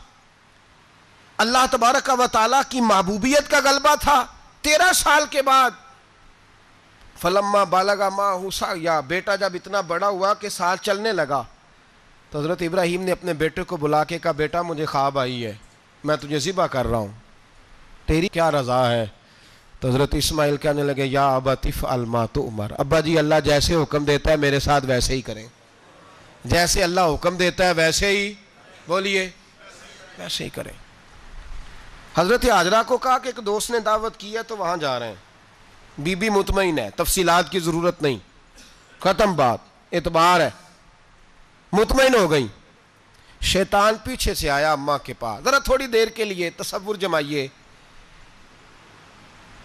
اللہ تبارک و تعالیٰ کی محبوبیت کا غلبہ تھا۔ 13 سال کے بعد فلما بالغ معہ سعیا، بیٹا جب اتنا بڑا ہوا کہ سال چلنے لگا تو حضرت ابراہیم نے اپنے بیٹے کو بلا کے کہا بیٹا مجھے خواب آئی ہے، میں تجھے ذبح کر رہا ہوں، تیری کیا رضا ہے؟ تو حضرت اسماعیل کہنے لگے یا ابت افعل ما تؤمر، ابا جی اللہ جیسے حکم دیتا ہے میرے ساتھ ویسے ہی کریں، جیسے اللہ حکم دیتا ہے ویسے ہی، بولیے، ویسے ہی کریں۔ حضرت ہاجرہ کو کہا کہ ایک دوست نے دعوت کی ہے تو وہاں جا رہے ہیں، بی بی مطمئن ہے، تفصیلات کی ضرورت نہیں، ختم بات، اعتبار ہے، مطمئن ہو گئی۔ شیطان پیچھے سے آیا اماں کے پاس، ذرا تھوڑی دیر کے لیے تصور جمائیے،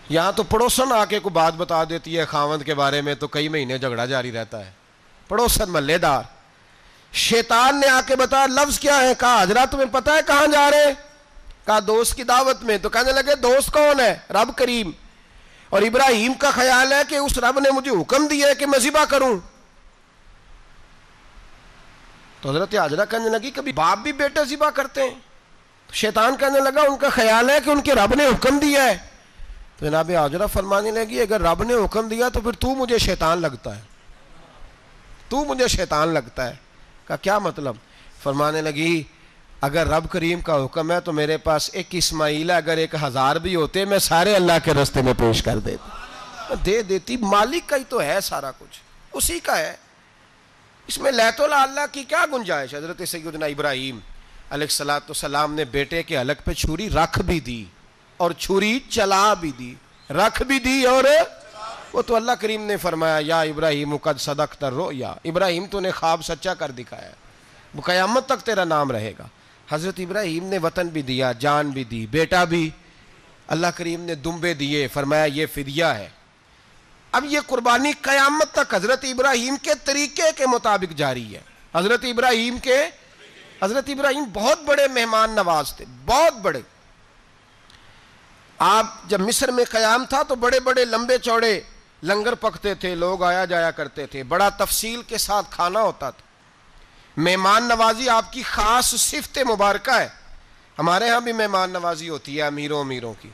یہاں تو پڑوسن آ کے کوئی بات بتا دیتی ہے خاوند کے بارے میں تو کئی مہینے جھگڑا جاری رہتا ہے، پڑوسن محلے دار، شیطان نے آ کے بتایا لفظ کیا ہے؟ کہا حضرہ تمہیں پتہ ہے کہاں جا رہے ہیں؟ کہا دوست کی دعوت میں۔ تو کہنے لگے دوست کون ہے؟ رب کریم، اور ابراہیم کا خیال ہے کہ اس رب نے مجھے حکم دیا ہے کہ میں ذبح کروں۔ تو حضرت ہاجرہ کہنے لگی کبھی باپ بھی بیٹے ذبح کرتے ہیں؟ تو شیطان کہنے لگا ان کا خیال ہے کہ ان کے رب نے حکم دیا ہے۔ تو جناب ہاجرہ فرمانے لگی اگر رب نے حکم دیا تو پھر تو مجھے شیطان لگتا ہے، تو مجھے شیطان لگتا ہے۔ کہا کیا مطلب؟ فرمانے لگی اگر رب کریم کا حکم ہے تو میرے پاس ایک اسماعیل ہے، اگر 1000 بھی ہوتے میں سارے اللہ کے راستے میں پیش کر دے دیتی، مالک کا ہی تو ہے سارا کچھ، اسی کا ہے، اس میں لیت اللہ کی کیا گنجائش؟ حضرت سیدنا ابراہیم علیہ السلام نے بیٹے کے حلق پہ چھری رکھ بھی دی اور چھری چلا بھی دی، رکھ بھی دی، اور وہ تو اللہ کریم نے فرمایا یا ابراہیم قد صدقت الرؤیا، ابراہیم تو نے خواب سچا کر دکھایا، وہ قیامت تک تیرا نام رہے گا۔ حضرت ابراہیم نے وطن بھی دیا، جان بھی دی، بیٹا بھی، اللہ کریم نے دمبے دیے، فرمایا یہ فدیہ ہے، اب یہ قربانی قیامت تک حضرت ابراہیم کے طریقے کے مطابق جاری ہے. حضرت ابراہیم بہت بڑے مہمان نواز تھے, بہت بڑے. آپ جب مصر میں قیام تھا تو بڑے بڑے لمبے چوڑے لنگر پکتے تھے, لوگ آیا جایا کرتے تھے, بڑا تفصیل کے ساتھ کھانا ہوتا تھا. مہمان نوازی آپ کی خاص صفت مبارکہ ہے. ہمارے ہاں بھی مہمان نوازی ہوتی ہے امیروں کی,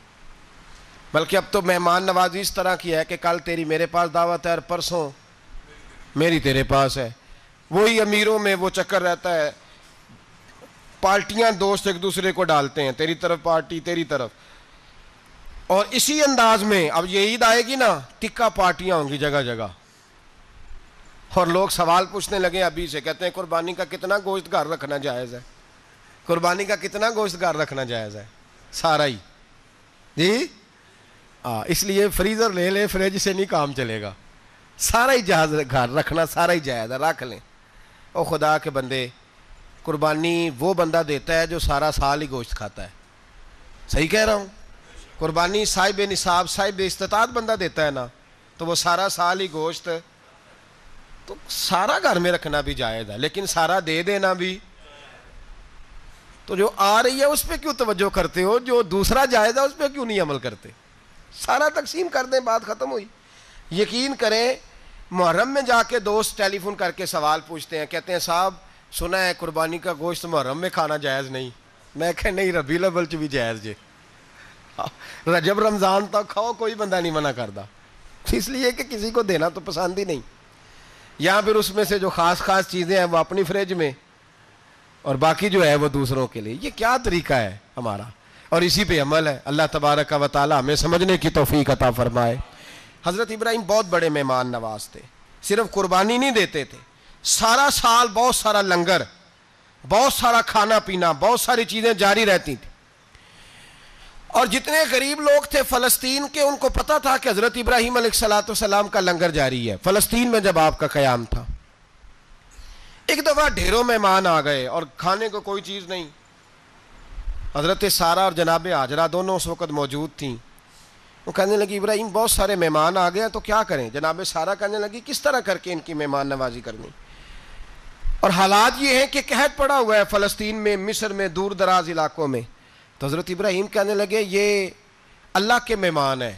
بلکہ اب تو مہمان نوازی اس طرح کی ہے کہ کل تیری میرے پاس دعوت ہے اور پرسوں میری تیرے پاس ہے. وہی امیروں میں وہ چکر رہتا ہے, پارٹیاں دوست ایک دوسرے کو ڈالتے ہیں, تیری طرف پارٹی تیری طرف. اور اسی انداز میں اب یہ عید آئے گی نا, ٹکا پارٹیاں ہوں گی جگہ جگہ, اور لوگ سوال پوچھنے لگے ابھی سے, کہتے ہیں قربانی کا کتنا گوشت گھر رکھنا جائز ہے, قربانی کا کتنا گوشت گھر رکھنا جائز ہے؟ سارا ہی جی. اس لیے فریزر لے لے, فریج سے نہیں کام چلے گا, سارا ہی جہاز گھر رکھنا سارا ہی جائز ہے, رکھ لیں. او خدا کے بندے, قربانی وہ بندہ دیتا ہے جو سارا سال ہی گوشت کھاتا ہے. صحیح کہہ رہا ہوں؟ قربانی صاحب نصاب صاحب استطاعت بندہ دیتا ہے نا, تو وہ سارا سال ہی گوشت, تو سارا گھر میں رکھنا بھی جائز ہے, لیکن سارا دے دینا بھی. تو جو آ رہی ہے اس پہ کیوں توجہ کرتے ہو, جو دوسرا جائز ہے اس پہ کیوں نہیں عمل کرتے؟ سارا تقسیم کر دیں, بات ختم ہوئی. یقین کریں, محرم میں جا کے دوست ٹیلی فون کر کے سوال پوچھتے ہیں, کہتے ہیں صاحب سنا ہے قربانی کا گوشت محرم میں کھانا جائز نہیں. میں کہ نہیں, ربیع الاول چ بھی جائز جے, رجب رمضان تک کھاؤ, کوئی بندہ نہیں منع کرتا, اس لیے کہ کسی کو دینا تو پسند ہی نہیں. یا پھر اس میں سے جو خاص چیزیں ہیں وہ اپنی فریج میں, اور باقی جو ہے وہ دوسروں کے لیے. یہ کیا طریقہ ہے ہمارا؟ اور اسی پہ عمل ہے. اللہ تبارک و تعالی ہمیں سمجھنے کی توفیق عطا فرمائے. حضرت ابراہیم بہت بڑے مہمان نواز تھے. صرف قربانی نہیں دیتے تھے, سارا سال بہت سارا لنگر, بہت سارا کھانا پینا, بہت ساری چیزیں جاری رہتی تھیں. اور جتنے غریب لوگ تھے فلسطین کے, ان کو پتا تھا کہ حضرت ابراہیم علیہ السلام کا لنگر جاری ہے. فلسطین میں جب آپ کا قیام تھا, ایک دفعہ ڈھیروں مہمان آ گئے اور کھانے کو کوئی چیز نہیں. حضرت سارہ اور جناب ہاجرہ دونوں اس وقت موجود تھیں. وہ کہنے لگی ابراہیم بہت سارے مہمان آ گئے تو کیا کریں؟ جناب سارہ کہنے لگی کس طرح کر کے ان کی مہمان نوازی کرنی. اور حالات یہ ہیں کہ قحط پڑا ہوا ہے فلسطین میں, مصر میں, دور دراز علاقوں میں. تو حضرت ابراہیم کہنے لگے یہ اللہ کے مہمان ہیں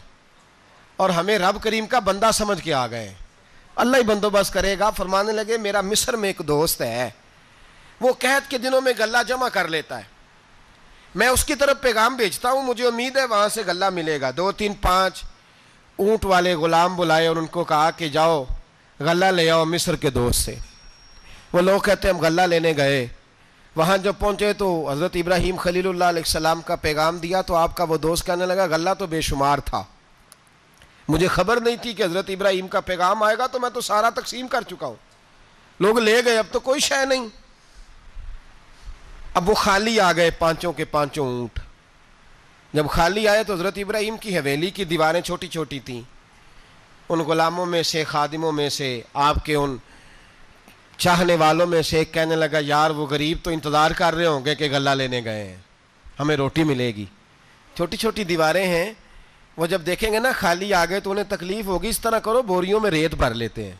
اور ہمیں رب کریم کا بندہ سمجھ کے آ گئے ہیں, اللہ ہی بندوبست کرے گا. فرمانے لگے میرا مصر میں ایک دوست ہے, وہ قحط کے دنوں میں غلہ جمع کر لیتا ہے, میں اس کی طرف پیغام بھیجتا ہوں, مجھے امید ہے وہاں سے غلہ ملے گا. 2-3-5 اونٹ والے غلام بلائے اور ان کو کہا کہ جاؤ غلہ لے آؤ مصر کے دوست سے. وہ لوگ کہتے ہیں ہم غلہ لینے گئے, وہاں جب پہنچے تو حضرت ابراہیم خلیل اللہ علیہ السلام کا پیغام دیا تو آپ کا وہ دوست کہنے لگا غلہ تو بے شمار تھا, مجھے خبر نہیں تھی کہ حضرت ابراہیم کا پیغام آئے گا, تو میں تو سارا تقسیم کر چکا ہوں. لوگ لے گئے, اب تو کوئی شے نہیں. اب وہ خالی آ گئے 5 کے 5 اونٹ. جب خالی آئے تو حضرت ابراہیم کی حویلی کی دیواریں چھوٹی چھوٹی تھیں. ان غلاموں میں سے, خادموں میں سے, آپ کے ان چاہنے والوں میں سے ایک کہنے لگا یار وہ غریب تو انتظار کر رہے ہوں گے کہ غلہ لینے گئے ہیں, ہمیں روٹی ملے گی. چھوٹی چھوٹی دیواریں ہیں, وہ جب دیکھیں گے نا خالی آ گئے تو انہیں تکلیف ہوگی. اس طرح کرو بوریوں میں ریت بھر لیتے ہیں,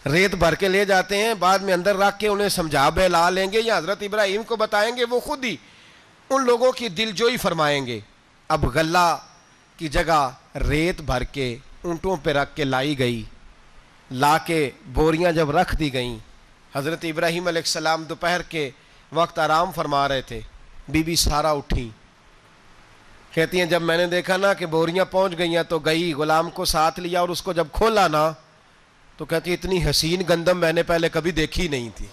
ریت بھر کے لے جاتے ہیں, بعد میں اندر رکھ کے انہیں سمجھا بہلا لیں گے یا حضرت ابراہیم کو بتائیں گے, وہ خود ہی ان لوگوں کی دل جوئی فرمائیں گے. اب غلہ کی جگہ ریت بھر کے اونٹوں پہ رکھ کے لائی گئی. لا کے بوریاں جب رکھ دی گئیں, حضرت ابراہیم علیہ السلام دوپہر کے وقت آرام فرما رہے تھے. بی بی سارہ اٹھی, کہتی ہیں جب میں نے دیکھا نا کہ بوریاں پہنچ گئی ہیں تو گئی, غلام کو ساتھ لیا اور اس کو جب کھولا نا تو کہتی اتنی حسین گندم میں نے پہلے کبھی دیکھی نہیں تھی,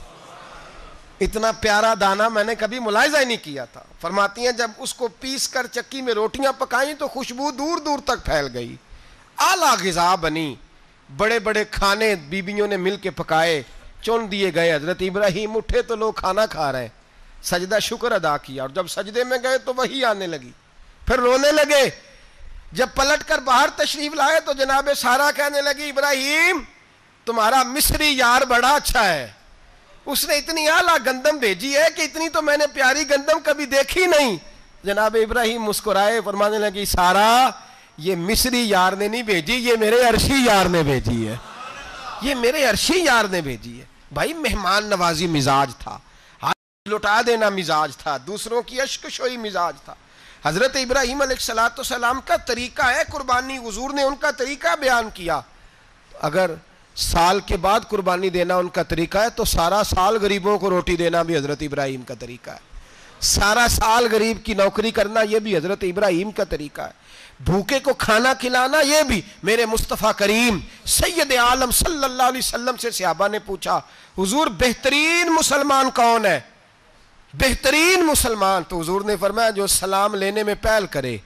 اتنا پیارا دانہ میں نے کبھی ملاحظہ ہی نہیں کیا تھا. فرماتی ہیں جب اس کو پیس کر چکی میں روٹیاں پکائیں تو خوشبو دور دور تک پھیل گئی, اعلیٰ غذا بنی, بڑے بڑے کھانے بیبیوں نے مل کے پکائے, چن دیے گئے. حضرت ابراہیم اٹھے تو لوگ کھانا کھا رہے ہیں, سجدہ شکر ادا کیا, اور جب سجدے میں گئے تو وہی آنے لگی, پھر رونے لگے. جب پلٹ کر باہر تشریف لائے تو جناب سارہ کہنے لگی ابراہیم تمہارا مصری یار بڑا اچھا ہے, اس نے اتنی اعلیٰ گندم بھیجی ہے کہ اتنی تو میں نے پیاری گندم کبھی دیکھی نہیں. جناب ابراہیم مسکرائے, فرمانے لگی سارہ یہ مصری یار نے نہیں بھیجی، یہ میرے عرشی یار نے بھیجی ہے، یہ میرے عرشی یار نے بھیجی ہے۔ بھائی مہمان نوازی مزاج تھا، ہاتھ لٹا دینا مزاج تھا، دوسروں کی اشک شوئی مزاج تھا۔ حضرت ابراہیم علیہ السلام کا طریقہ ہے قربانی، حضور نے ان کا طریقہ بیان کیا۔ اگر سال کے بعد قربانی دینا ان کا طریقہ ہے تو سارا سال غریبوں کو روٹی دینا بھی حضرت ابراہیم کا طریقہ ہے، سارا سال غریب کی نوکری کرنا یہ بھی حضرت ابراہیم کا طریقہ ہے، بھوکے کو کھانا کھلانا یہ بھی۔ میرے مصطفیٰ کریم سید عالم صلی اللہ علیہ وسلم سے صحابہ نے پوچھا حضور بہترین مسلمان کون ہے؟ بہترین مسلمان؟ تو حضور نے فرمایا جو سلام لینے میں پہل کرے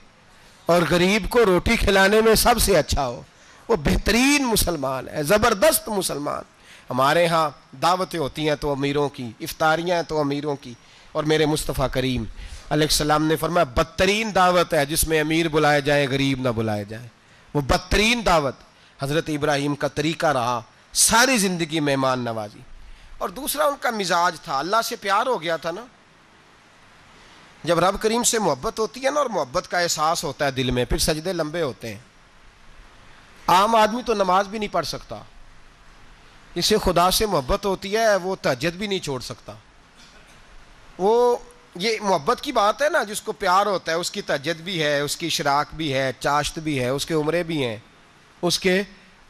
اور غریب کو روٹی کھلانے میں سب سے اچھا ہو، وہ بہترین مسلمان ہے، زبردست مسلمان۔ ہمارے ہاں دعوتیں ہوتی ہیں تو امیروں کی، افطاریاں ہیں تو امیروں کی، اور میرے مصطفیٰ کریم علیہ السلام نے فرمایا بدترین دعوت ہے جس میں امیر بلائے جائیں غریب نہ بلائے جائیں، وہ بدترین دعوت۔ حضرت ابراہیم کا طریقہ رہا ساری زندگی مہمان نوازی۔ اور دوسرا ان کا مزاج تھا، اللہ سے پیار ہو گیا تھا نا، جب رب کریم سے محبت ہوتی ہے نا اور محبت کا احساس ہوتا ہے دل میں، پھر سجدے لمبے ہوتے ہیں۔ عام آدمی تو نماز بھی نہیں پڑھ سکتا، جسے خدا سے محبت ہوتی ہے وہ تہجد بھی نہیں چھوڑ سکتا۔ وہ یہ محبت کی بات ہے نا، جس کو پیار ہوتا ہے اس کی تہجد بھی ہے، اس کی اشراق بھی ہے، چاشت بھی ہے، اس کے عمرے بھی ہیں، اس کے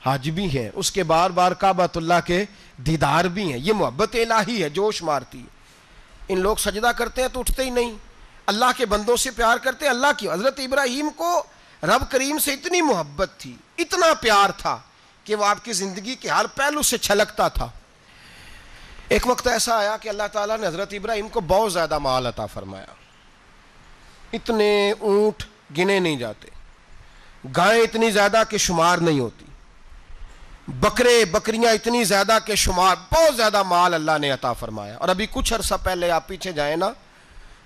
حج بھی ہیں، اس کے بار بار کعبۃ اللہ کے دیدار بھی ہیں۔ یہ محبت الہی ہے، جوش مارتی ہے۔ ان لوگ سجدہ کرتے ہیں تو اٹھتے ہی نہیں، اللہ کے بندوں سے پیار کرتے ہیں اللہ کی۔ حضرت ابراہیم کو رب کریم سے اتنی محبت تھی، اتنا پیار تھا کہ وہ آپ کی زندگی کے ہر پہلو سے چھلکتا تھا۔ ایک وقت ایسا آیا کہ اللہ تعالیٰ نے حضرت ابراہیم کو بہت زیادہ مال عطا فرمایا، اتنے اونٹ گنے نہیں جاتے، گائیں اتنی زیادہ کہ شمار نہیں ہوتی، بکرے بکریاں اتنی زیادہ کہ شمار، بہت زیادہ مال اللہ نے عطا فرمایا۔ اور ابھی کچھ عرصہ پہلے آپ پیچھے جائیں نا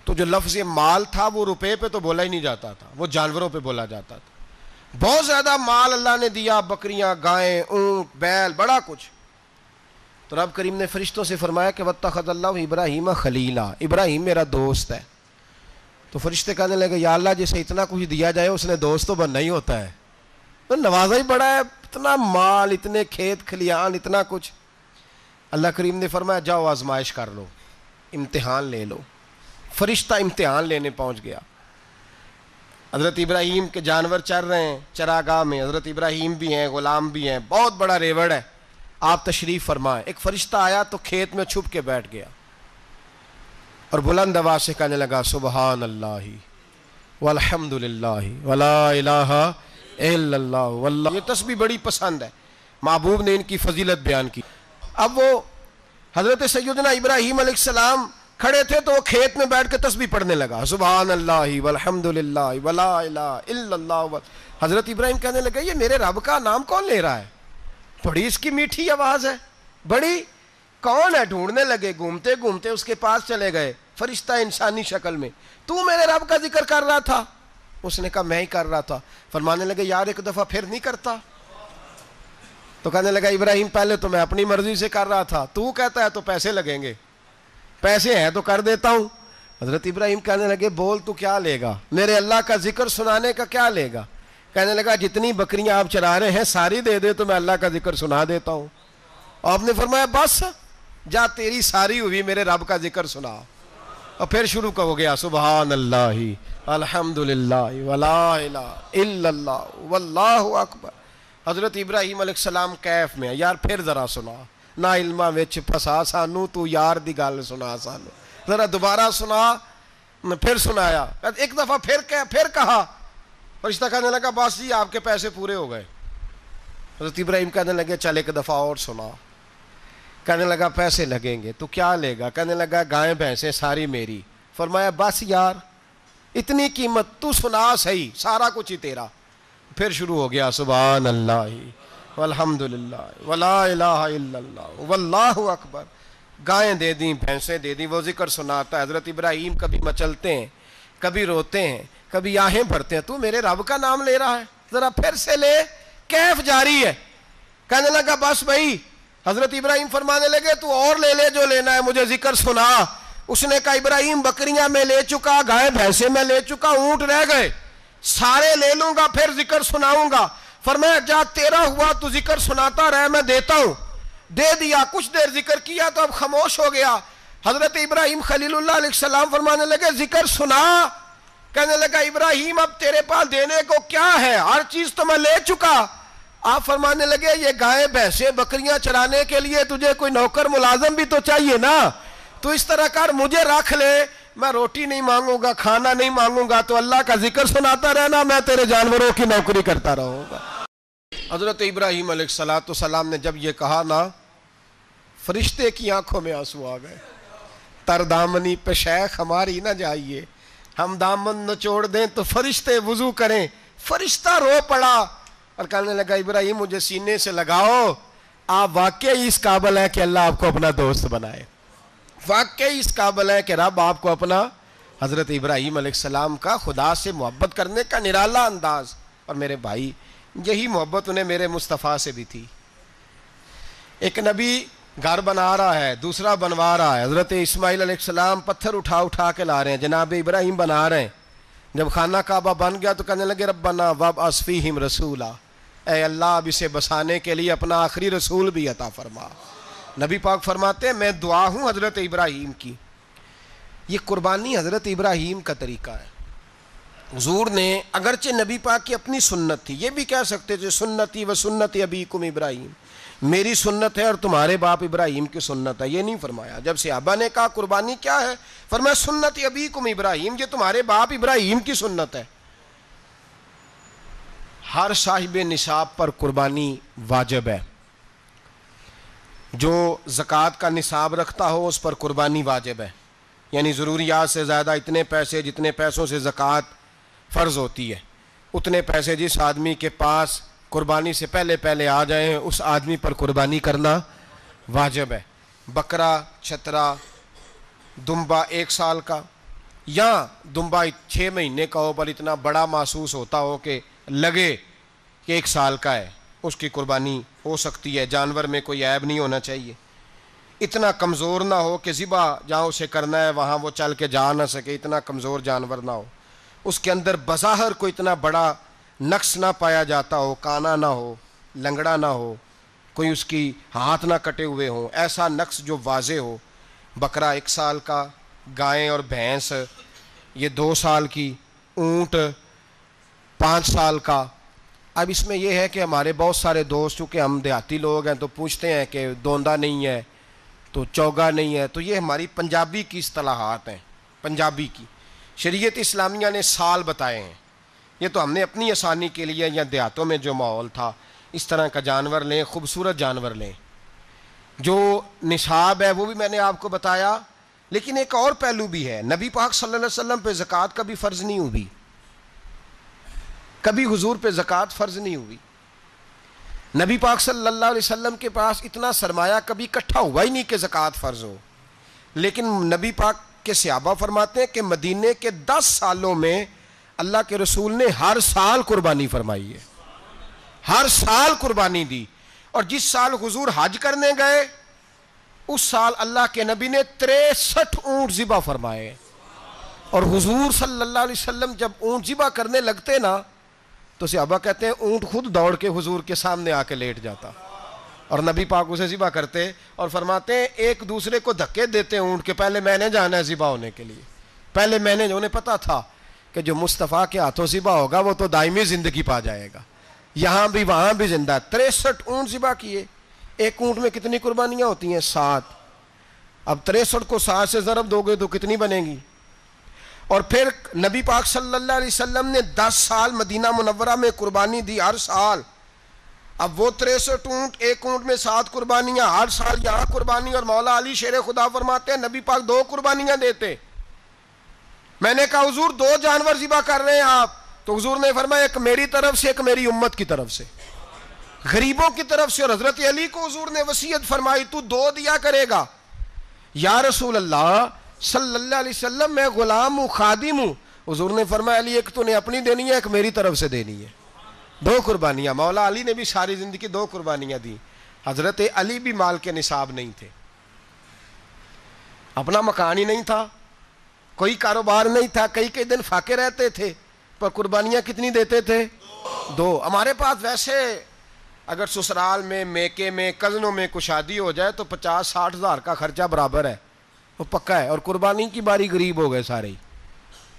تو جو لفظ مال تھا وہ روپے پہ تو بولا ہی نہیں جاتا تھا، وہ جانوروں پہ بولا جاتا تھا۔ بہت زیادہ مال اللہ نے دیا، بکریاں، گائیں، اونٹ، بیل، بڑا کچھ۔ تو رب کریم نے فرشتوں سے فرمایا کہ وَاتَّخَذَ اللَّهُ ابراہیم خلیلا، ابراہیم میرا دوست ہے۔ تو فرشتے کہنے لگے یا اللہ جسے اتنا کچھ دیا جائے اس نے دوست تو بننا ہی ہوتا ہے، تو نوازا ہی بڑا ہے، اتنا مال، اتنے کھیت کھلیان، اتنا کچھ۔ اللہ کریم نے فرمایا جاؤ آزمائش کر لو، امتحان لے لو۔ فرشتہ امتحان لینے پہنچ گیا۔ حضرت ابراہیم کے جانور چر رہے ہیں چراگاہ میں، حضرت ابراہیم بھی ہیں، غلام بھی ہیں، بہت بڑا ریوڑ ہے، آپ تشریف فرمائیں۔ ایک فرشتہ آیا تو کھیت میں چھپ کے بیٹھ گیا اور بلند آواز سے کہنے لگا سبحان اللہ والحمد للہ ولا الہ الا اللہ واللہ۔ یہ تسبیح بڑی پسند ہے، محبوب نے ان کی فضیلت بیان کی۔ اب وہ حضرت سیدنا ابراہیم علیہ السلام کھڑے تھے تو وہ کھیت میں بیٹھ کے تسبیح پڑھنے لگا سبحان اللہ والحمد للہ ولا الہ الا اللہ۔ حضرت ابراہیم کہنے لگے یہ میرے رب کا نام کون لے رہا ہے؟ بڑی اس کی میٹھی آواز ہے، بڑی، کون ہے؟ ڈھونڈنے لگے، گھومتے گھومتے اس کے پاس چلے گئے، فرشتہ انسانی شکل میں۔ تو میرے رب کا ذکر کر رہا تھا؟ اس نے کہا میں ہی کر رہا تھا۔ فرمانے لگے یار ایک دفعہ پھر نہیں کرتا؟ تو کہنے لگا ابراہیم پہلے تو میں اپنی مرضی سے کر رہا تھا، تو کہتا ہے تو پیسے لگیں گے، پیسے ہیں تو کر دیتا ہوں۔ حضرت ابراہیم کہنے لگے بول تو کیا لے گا، میرے اللہ کا ذکر سنانے کا کیا لے گا؟ کہنے لگا جتنی بکریاں آپ چرا رہے ہیں ساری دے دے تو میں اللہ کا ذکر سنا دیتا ہوں۔ آپ نے فرمایا بس جا تیری ساری ہوئی، میرے رب کا ذکر سنا۔ اور پھر شروع ہو گیا سبحان اللہ الحمدللہ ولا الہ الا اللہ واللہ اکبر۔ حضرت ابراہیم علیہ السلام کیف میں، یار پھر ذرا سنا، نا علمہ وچ پھسا سانو، تو یار دی گل سنا سانو، ذرا دوبارہ سنا۔ پھر سنایا، ایک دفعہ پھر کہا، فرشتہ کہنے لگا بس جی آپ کے پیسے پورے ہو گئے۔ حضرت ابراہیم کہنے لگے چل ایک دفعہ اور سنا۔ کہنے لگا پیسے لگیں گے، تو کیا لے گا؟ کہنے لگا گائیں بھینسیں ساری میری۔ فرمایا بس یار اتنی قیمت، تو سنا صحیح، سارا کچھ ہی تیرا۔ پھر شروع ہو گیا سبحان اللہ والحمدللہ ولا الہ الا اللہ واللہ اکبر۔ گائیں دے دیں، بھینسیں دے دیں، وہ ذکر سناتا ہے۔ حضرت ابراہیم کبھی مچلتے ہیں، کبھی روتے ہیں، کبھی آہیں بھرتے ہیں، تو میرے رب کا نام لے رہا ہے، ذرا پھر سے لے۔ کیف جاری ہے۔ کہنے لگا بس بھائی۔ حضرت ابراہیم فرمانے لگے تو اور لے لے جو لینا ہے، مجھے ذکر سنا۔ اس نے کہا ابراہیم بکریاں میں لے چکا، گائے بھینسیں میں لے چکا، اونٹ رہ گئے۔ سارے لے لوں گا پھر ذکر سناؤں گا. فرمایا جا تیرا ہوا تو ذکر سناتا رہ، میں دیتا ہوں. دے دیا، کچھ دیر ذکر کیا تو اب خاموش ہو گیا. حضرت ابراہیم خلیل اللہ علیہ السلام فرمانے لگے ذکر سنا. کہنے لگا ابراہیم اب تیرے پاس دینے کو کیا ہے، ہر چیز تو میں لے چکا. آپ فرمانے لگے یہ گائے بھینسیں بکریاں چرانے کے لیے تجھے کوئی نوکر ملازم بھی تو چاہیے نا. تو اس طرح کر مجھے رکھ لے، میں روٹی نہیں مانگوں گا، کھانا نہیں مانگوں گا، تو اللہ کا ذکر سناتا رہنا، میں تیرے جانوروں کی نوکری کرتا رہوں گا. حضرت ابراہیم علیہ السلام نے جب یہ کہا نا، فرشتے کی آنکھوں میں آنسو آ گئے. تر دامنی پہ شیخ ہماری نہ جائیے، ہم دامن نچوڑ دیں تو فرشتے وضو کریں. فرشتہ رو پڑا اور کہنے لگا ابراہیم مجھے سینے سے لگاؤ، آپ واقعی اس قابل ہے کہ اللہ آپ کو اپنا دوست بنائے، واقعی اس قابل ہے کہ رب آپ کو اپنا. حضرت ابراہیم علیہ السلام کا خدا سے محبت کرنے کا نرالا انداز. اور میرے بھائی یہی محبت انہیں میرے مصطفیٰ سے بھی تھی. ایک نبی گھر بنا رہا ہے، دوسرا بنوا رہا ہے. حضرت اسماعیل علیہ السلام پتھر اٹھا کے لا رہے ہیں، جناب ابراہیم بنا رہے ہیں. جب خانہ کعبہ بن گیا تو کہنے لگے ربنا وابعث فیہم رسولا، اے اللہ اب اسے بسانے کے لیے اپنا آخری رسول بھی عطا فرما. نبی پاک فرماتے ہیں میں دعا ہوں حضرت ابراہیم کی. یہ قربانی حضرت ابراہیم کا طریقہ ہے. حضور نے اگرچہ نبی پاک کی اپنی سنت تھی، یہ بھی کہہ سکتے تھے سنتی و سنت ابیکم ابراہیم، میری سنت ہے اور تمہارے باپ ابراہیم کی سنت ہے. یہ نہیں فرمایا. جب صحابہ نے کہا قربانی کیا ہے، فرمایا سنت ابیکم ابراہیم، یہ تمہارے باپ ابراہیم کی سنت ہے. ہر صاحب نصاب پر قربانی واجب ہے. جو زکوٰۃ کا نصاب رکھتا ہو اس پر قربانی واجب ہے. یعنی ضروریات سے زیادہ اتنے پیسے، جتنے پیسوں سے زکوٰۃ فرض ہوتی ہے، اتنے پیسے جس آدمی کے پاس قربانی سے پہلے آ جائیں اس آدمی پر قربانی کرنا واجب ہے. بکرا، چھترا، دمبا 1 سال کا یا دمبا 6 مہینے کا ہو پر اتنا بڑا محسوس ہوتا ہو کہ لگے کہ 1 سال کا ہے، اس کی قربانی ہو سکتی ہے. جانور میں کوئی عیب نہیں ہونا چاہیے. اتنا کمزور نہ ہو کہ ذبح جہاں اسے کرنا ہے وہاں وہ چل کے جا نہ سکے، اتنا کمزور جانور نہ ہو. اس کے اندر بظاہر کوئی اتنا بڑا نقص نہ پایا جاتا ہو، کانا نہ ہو، لنگڑا نہ ہو، کوئی اس کی ہاتھ نہ کٹے ہوئے ہوں، ایسا نقص جو واضح ہو. بکرا 1 سال کا، گائیں اور بھینس یہ 2 سال کی، اونٹ 5 سال کا. اب اس میں یہ ہے کہ ہمارے بہت سارے دوست چونکہ ہم دیہاتی لوگ ہیں تو پوچھتے ہیں کہ دوندا نہیں ہے تو چوگا نہیں ہے. تو یہ ہماری پنجابی کی اصطلاحات ہیں، پنجابی کی. شریعت اسلامیہ نے سال بتائے ہیں. یہ تو ہم نے اپنی آسانی کے لیے یا دیہاتوں میں جو ماحول تھا اس طرح کا جانور لیں، خوبصورت جانور لیں. جو نصاب ہے وہ بھی میں نے آپ کو بتایا. لیکن ایک اور پہلو بھی ہے. نبی پاک صلی اللہ علیہ وسلم پہ زکوٰۃ کبھی فرض نہیں ہوئی، کبھی حضور پہ زکوٰۃ فرض نہیں ہوئی. نبی پاک صلی اللہ علیہ وسلم کے پاس اتنا سرمایہ کبھی اکٹھا ہوا ہی نہیں کہ زکوٰۃ فرض ہو. لیکن نبی پاک کے صحابہ فرماتے ہیں کہ مدینے کے 10 سالوں میں اللہ کے رسول نے ہر سال قربانی فرمائی ہے، ہر سال قربانی دی. اور جس سال حضور حج کرنے گئے اس سال اللہ کے نبی نے 63 اونٹ ذبح فرمائے. اور حضور صلی اللہ علیہ وسلم جب اونٹ ذبح کرنے لگتے نا تو صحابہ کہتے ہیں اونٹ خود دوڑ کے حضور کے سامنے آ کے لیٹ جاتا اور نبی پاک اسے ذبح کرتے اور فرماتے ہیں ایک دوسرے کو دھکے دیتے اونٹ کے پہلے میں نے جانا ہے ذبح ہونے کے لیے، پہلے میں نے. انہیں پتا تھا کہ جو مصطفیٰ کے ہاتھوں ذبح ہوگا وہ تو دائمی زندگی پا جائے گا، یہاں بھی وہاں بھی زندہ. 63 اونٹ ذبح کیے. ایک اونٹ میں کتنی قربانیاں ہوتی ہیں؟ 7. اب 63 کو 7 سے ضرب دو گے تو کتنی بنے گی؟ اور پھر نبی پاک صلی اللہ علیہ وسلم نے 10 سال مدینہ منورہ میں قربانی دی ہر سال. اب وہ 63 اونٹ، ایک اونٹ میں 7 قربانیاں، ہر سال یہاں قربانی. اور مولا علی شیر خدا فرماتے ہیں نبی پاک 2 قربانیاں دیتے. میں نے کہا حضور 2 جانور ذبح کر رہے ہیں آپ؟ تو حضور نے فرمایا ایک میری طرف سے، ایک میری امت کی طرف سے، غریبوں کی طرف سے. اور حضرت علی کو حضور نے وصیت فرمائی تو 2 دیا کرے گا. یا رسول اللہ صلی اللہ علیہ وسلم میں غلام ہوں، خادم ہوں. حضور نے فرمایا علی ایک تو نے اپنی دینی ہے، ایک میری طرف سے دینی ہے. 2 قربانیاں. مولا علی نے بھی ساری زندگی 2 قربانیاں دی. حضرت علی بھی مال کے نصاب نہیں تھے، اپنا مکان ہی نہیں تھا، کوئی کاروبار نہیں تھا، کئی دن فاقے رہتے تھے. پر قربانیاں کتنی دیتے تھے؟ 2۔ ہمارے پاس ویسے اگر سسرال میں، میکے میں، کزنوں میں کچھ شادی ہو جائے تو 50-60 ہزار کا خرچہ برابر ہے، وہ پکا ہے۔ اور قربانی کی باری غریب ہو گئے، سارے ہی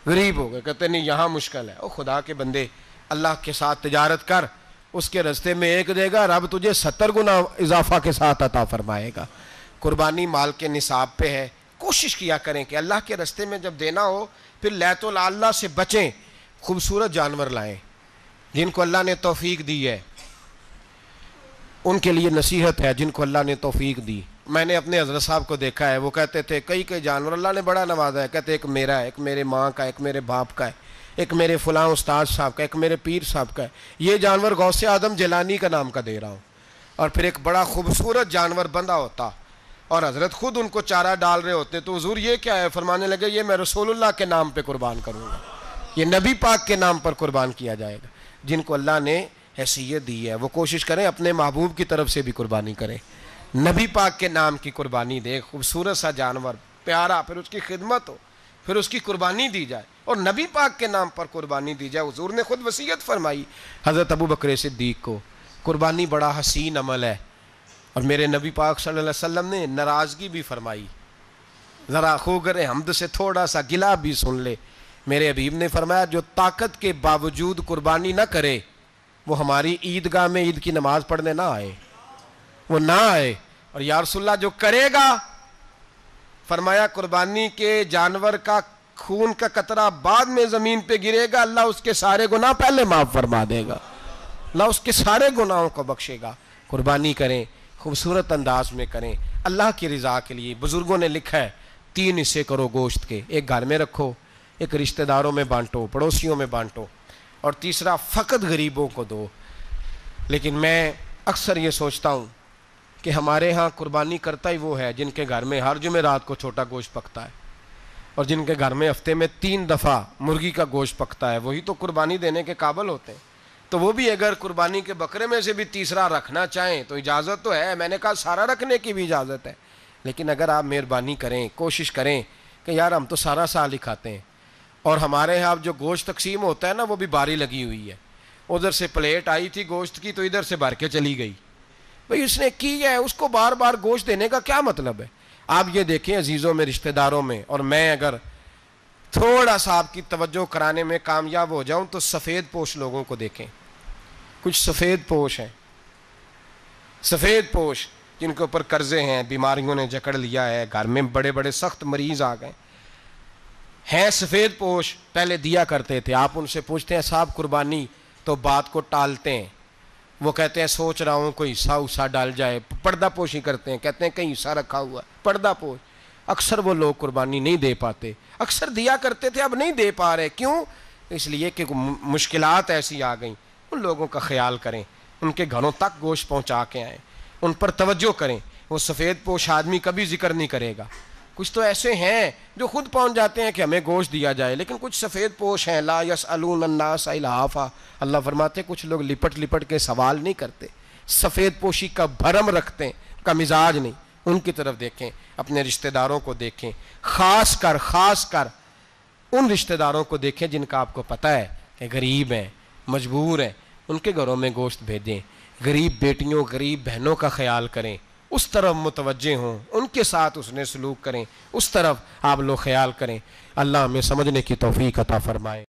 غریب ہو گئے، کہتے نہیں یہاں مشکل ہے۔ او خدا کے بندے، اللہ کے ساتھ تجارت کر، اس کے رستے میں 1 دے گا، رب تجھے 70 گنا اضافہ کے ساتھ عطا فرمائے گا۔ قربانی مال کے نصاب پہ ہے۔ کوشش کیا کریں کہ اللہ کے رستے میں جب دینا ہو پھر لیت اللہ سے بچیں، خوبصورت جانور لائیں۔ جن کو اللہ نے توفیق دی ہے ان کے لیے نصیحت ہے، جن کو اللہ نے توفیق دی۔ میں نے اپنے حضرت صاحب کو دیکھا ہے، وہ کہتے تھے کئی جانور اللہ نے بڑا نوازا ہے، کہتے ایک میرا ہے، ایک میرے ماں کا، ایک میرے باپ کا ہے، ایک میرے فلاں استاد صاحب کا، ایک میرے پیر صاحب کا ہے۔ یہ جانور غوث اعظم جیلانی کا نام کا دے رہا ہوں۔ اور پھر ایک بڑا خوبصورت جانور بندھا ہوتا اور حضرت خود ان کو چارہ ڈال رہے ہوتے، تو حضور یہ کیا ہے؟ فرمانے لگے یہ میں رسول اللہ کے نام پہ قربان کروں گا، یہ نبی پاک کے نام پر قربان کیا جائے گا۔ جن کو اللہ نے حیثیت دی ہے وہ کوشش کریں اپنے محبوب کی طرف سے بھی قربانی کریں، نبی پاک کے نام کی قربانی دے، خوبصورت سا جانور پیارا، پھر اس کی خدمت ہو، پھر اس کی قربانی دی جائے اور نبی پاک کے نام پر قربانی دی جائے۔ حضور نے خود وصیت فرمائی حضرت ابو بکر صدیق کو، قربانی بڑا حسین عمل ہے۔ اور میرے نبی پاک صلی اللہ علیہ وسلم نے ناراضگی بھی فرمائی، ذرا خوگر حمد سے تھوڑا سا گلا بھی سن لے۔ میرے حبیب نے فرمایا جو طاقت کے باوجود قربانی نہ کرے وہ ہماری عیدگاہ میں عید کی نماز پڑھنے نہ آئے، وہ نہ آئے۔ اور یا رسول اللہ جو کرے گا، فرمایا قربانی کے جانور کا خون کا قطرہ بعد میں زمین پہ گرے گا، اللہ اس کے سارے گناہ پہلے معاف فرما دے گا، اللہ اس کے سارے گناہوں کو بخشے گا۔ قربانی کریں، خوبصورت انداز میں کریں، اللہ کی رضا کے لیے۔ بزرگوں نے لکھا ہے 3 حصے کرو گوشت کے، ایک گھر میں رکھو، ایک رشتہ داروں میں بانٹو، پڑوسیوں میں بانٹو، اور تیسرا فقط غریبوں کو دو۔ لیکن میں اکثر یہ سوچتا ہوں کہ ہمارے ہاں قربانی کرتا ہی وہ ہے جن کے گھر میں ہر جمعرات کو چھوٹا گوشت پکتا ہے، اور جن کے گھر میں ہفتے میں 3 دفعہ مرغی کا گوشت پکتا ہے، وہی تو قربانی دینے کے قابل ہوتے ہیں۔ تو وہ بھی اگر قربانی کے بکرے میں سے بھی تیسرا رکھنا چاہیں تو اجازت تو ہے، میں نے کہا سارا رکھنے کی بھی اجازت ہے، لیکن اگر آپ مہربانی کریں، کوشش کریں کہ یار ہم تو سارا سال ہی کھاتے ہیں، اور ہمارے یہاں جو گوشت تقسیم ہوتا ہے نا وہ بھی باری لگی ہوئی ہے، ادھر سے پلیٹ آئی تھی گوشت کی تو ادھر سے بھر کے چلی گئی، بھئی اس نے کی ہے، اس کو بار بار گوشت دینے کا کیا مطلب ہے؟ آپ یہ دیکھیں عزیزوں میں، رشتہ داروں میں، اور میں اگر تھوڑا سا آپ کی توجہ کرانے میں کامیاب ہو جاؤں تو سفید پوش لوگوں کو دیکھیں، کچھ سفید پوش ہیں، سفید پوش جن کے اوپر قرضے ہیں، بیماریوں نے جکڑ لیا ہے، گھر میں بڑے بڑے سخت مریض آ گئے ہیں، سفید پوش پہلے دیا کرتے تھے۔ آپ ان سے پوچھتے ہیں صاحب قربانی، تو بات کو ٹالتے ہیں، وہ کہتے ہیں سوچ رہا ہوں کوئی حصہ ڈال جائے، پردہ پوشی کرتے ہیں، کہتے ہیں کہیں حصہ رکھا ہوا ہے، پردہ پوش۔ اکثر وہ لوگ قربانی نہیں دے پاتے، اکثر دیا کرتے تھے اب نہیں دے پا رہے، کیوں؟ اس لیے کہ مشکلات ایسی آ گئیں۔ ان لوگوں کا خیال کریں، ان کے گھروں تک گوشت پہنچا کے آئیں، ان پر توجہ کریں۔ وہ سفید پوش آدمی کبھی ذکر نہیں کرے گا۔ کچھ تو ایسے ہیں جو خود پہنچ جاتے ہیں کہ ہمیں گوشت دیا جائے، لیکن کچھ سفید پوش ہیں لا یسألون الناس الحافا، اللہ فرماتے ہیں کچھ لوگ لپٹ لپٹ کے سوال نہیں کرتے، سفید پوشی کا بھرم رکھتے ہیں، کا مزاج نہیں۔ ان کی طرف دیکھیں، اپنے رشتہ داروں کو دیکھیں، خاص کر ان رشتہ داروں کو دیکھیں جن کا آپ کو پتہ ہے کہ غریب ہیں، مجبور ہیں، ان کے گھروں میں گوشت بھیجیں۔ غریب بیٹیوں، غریب بہنوں کا خیال کریں، اس طرف متوجہ ہوں، ان کے ساتھ اس نے سلوک کریں، اس طرف آپ لوگ خیال کریں۔ اللہ ہمیں سمجھنے کی توفیق عطا فرمائے۔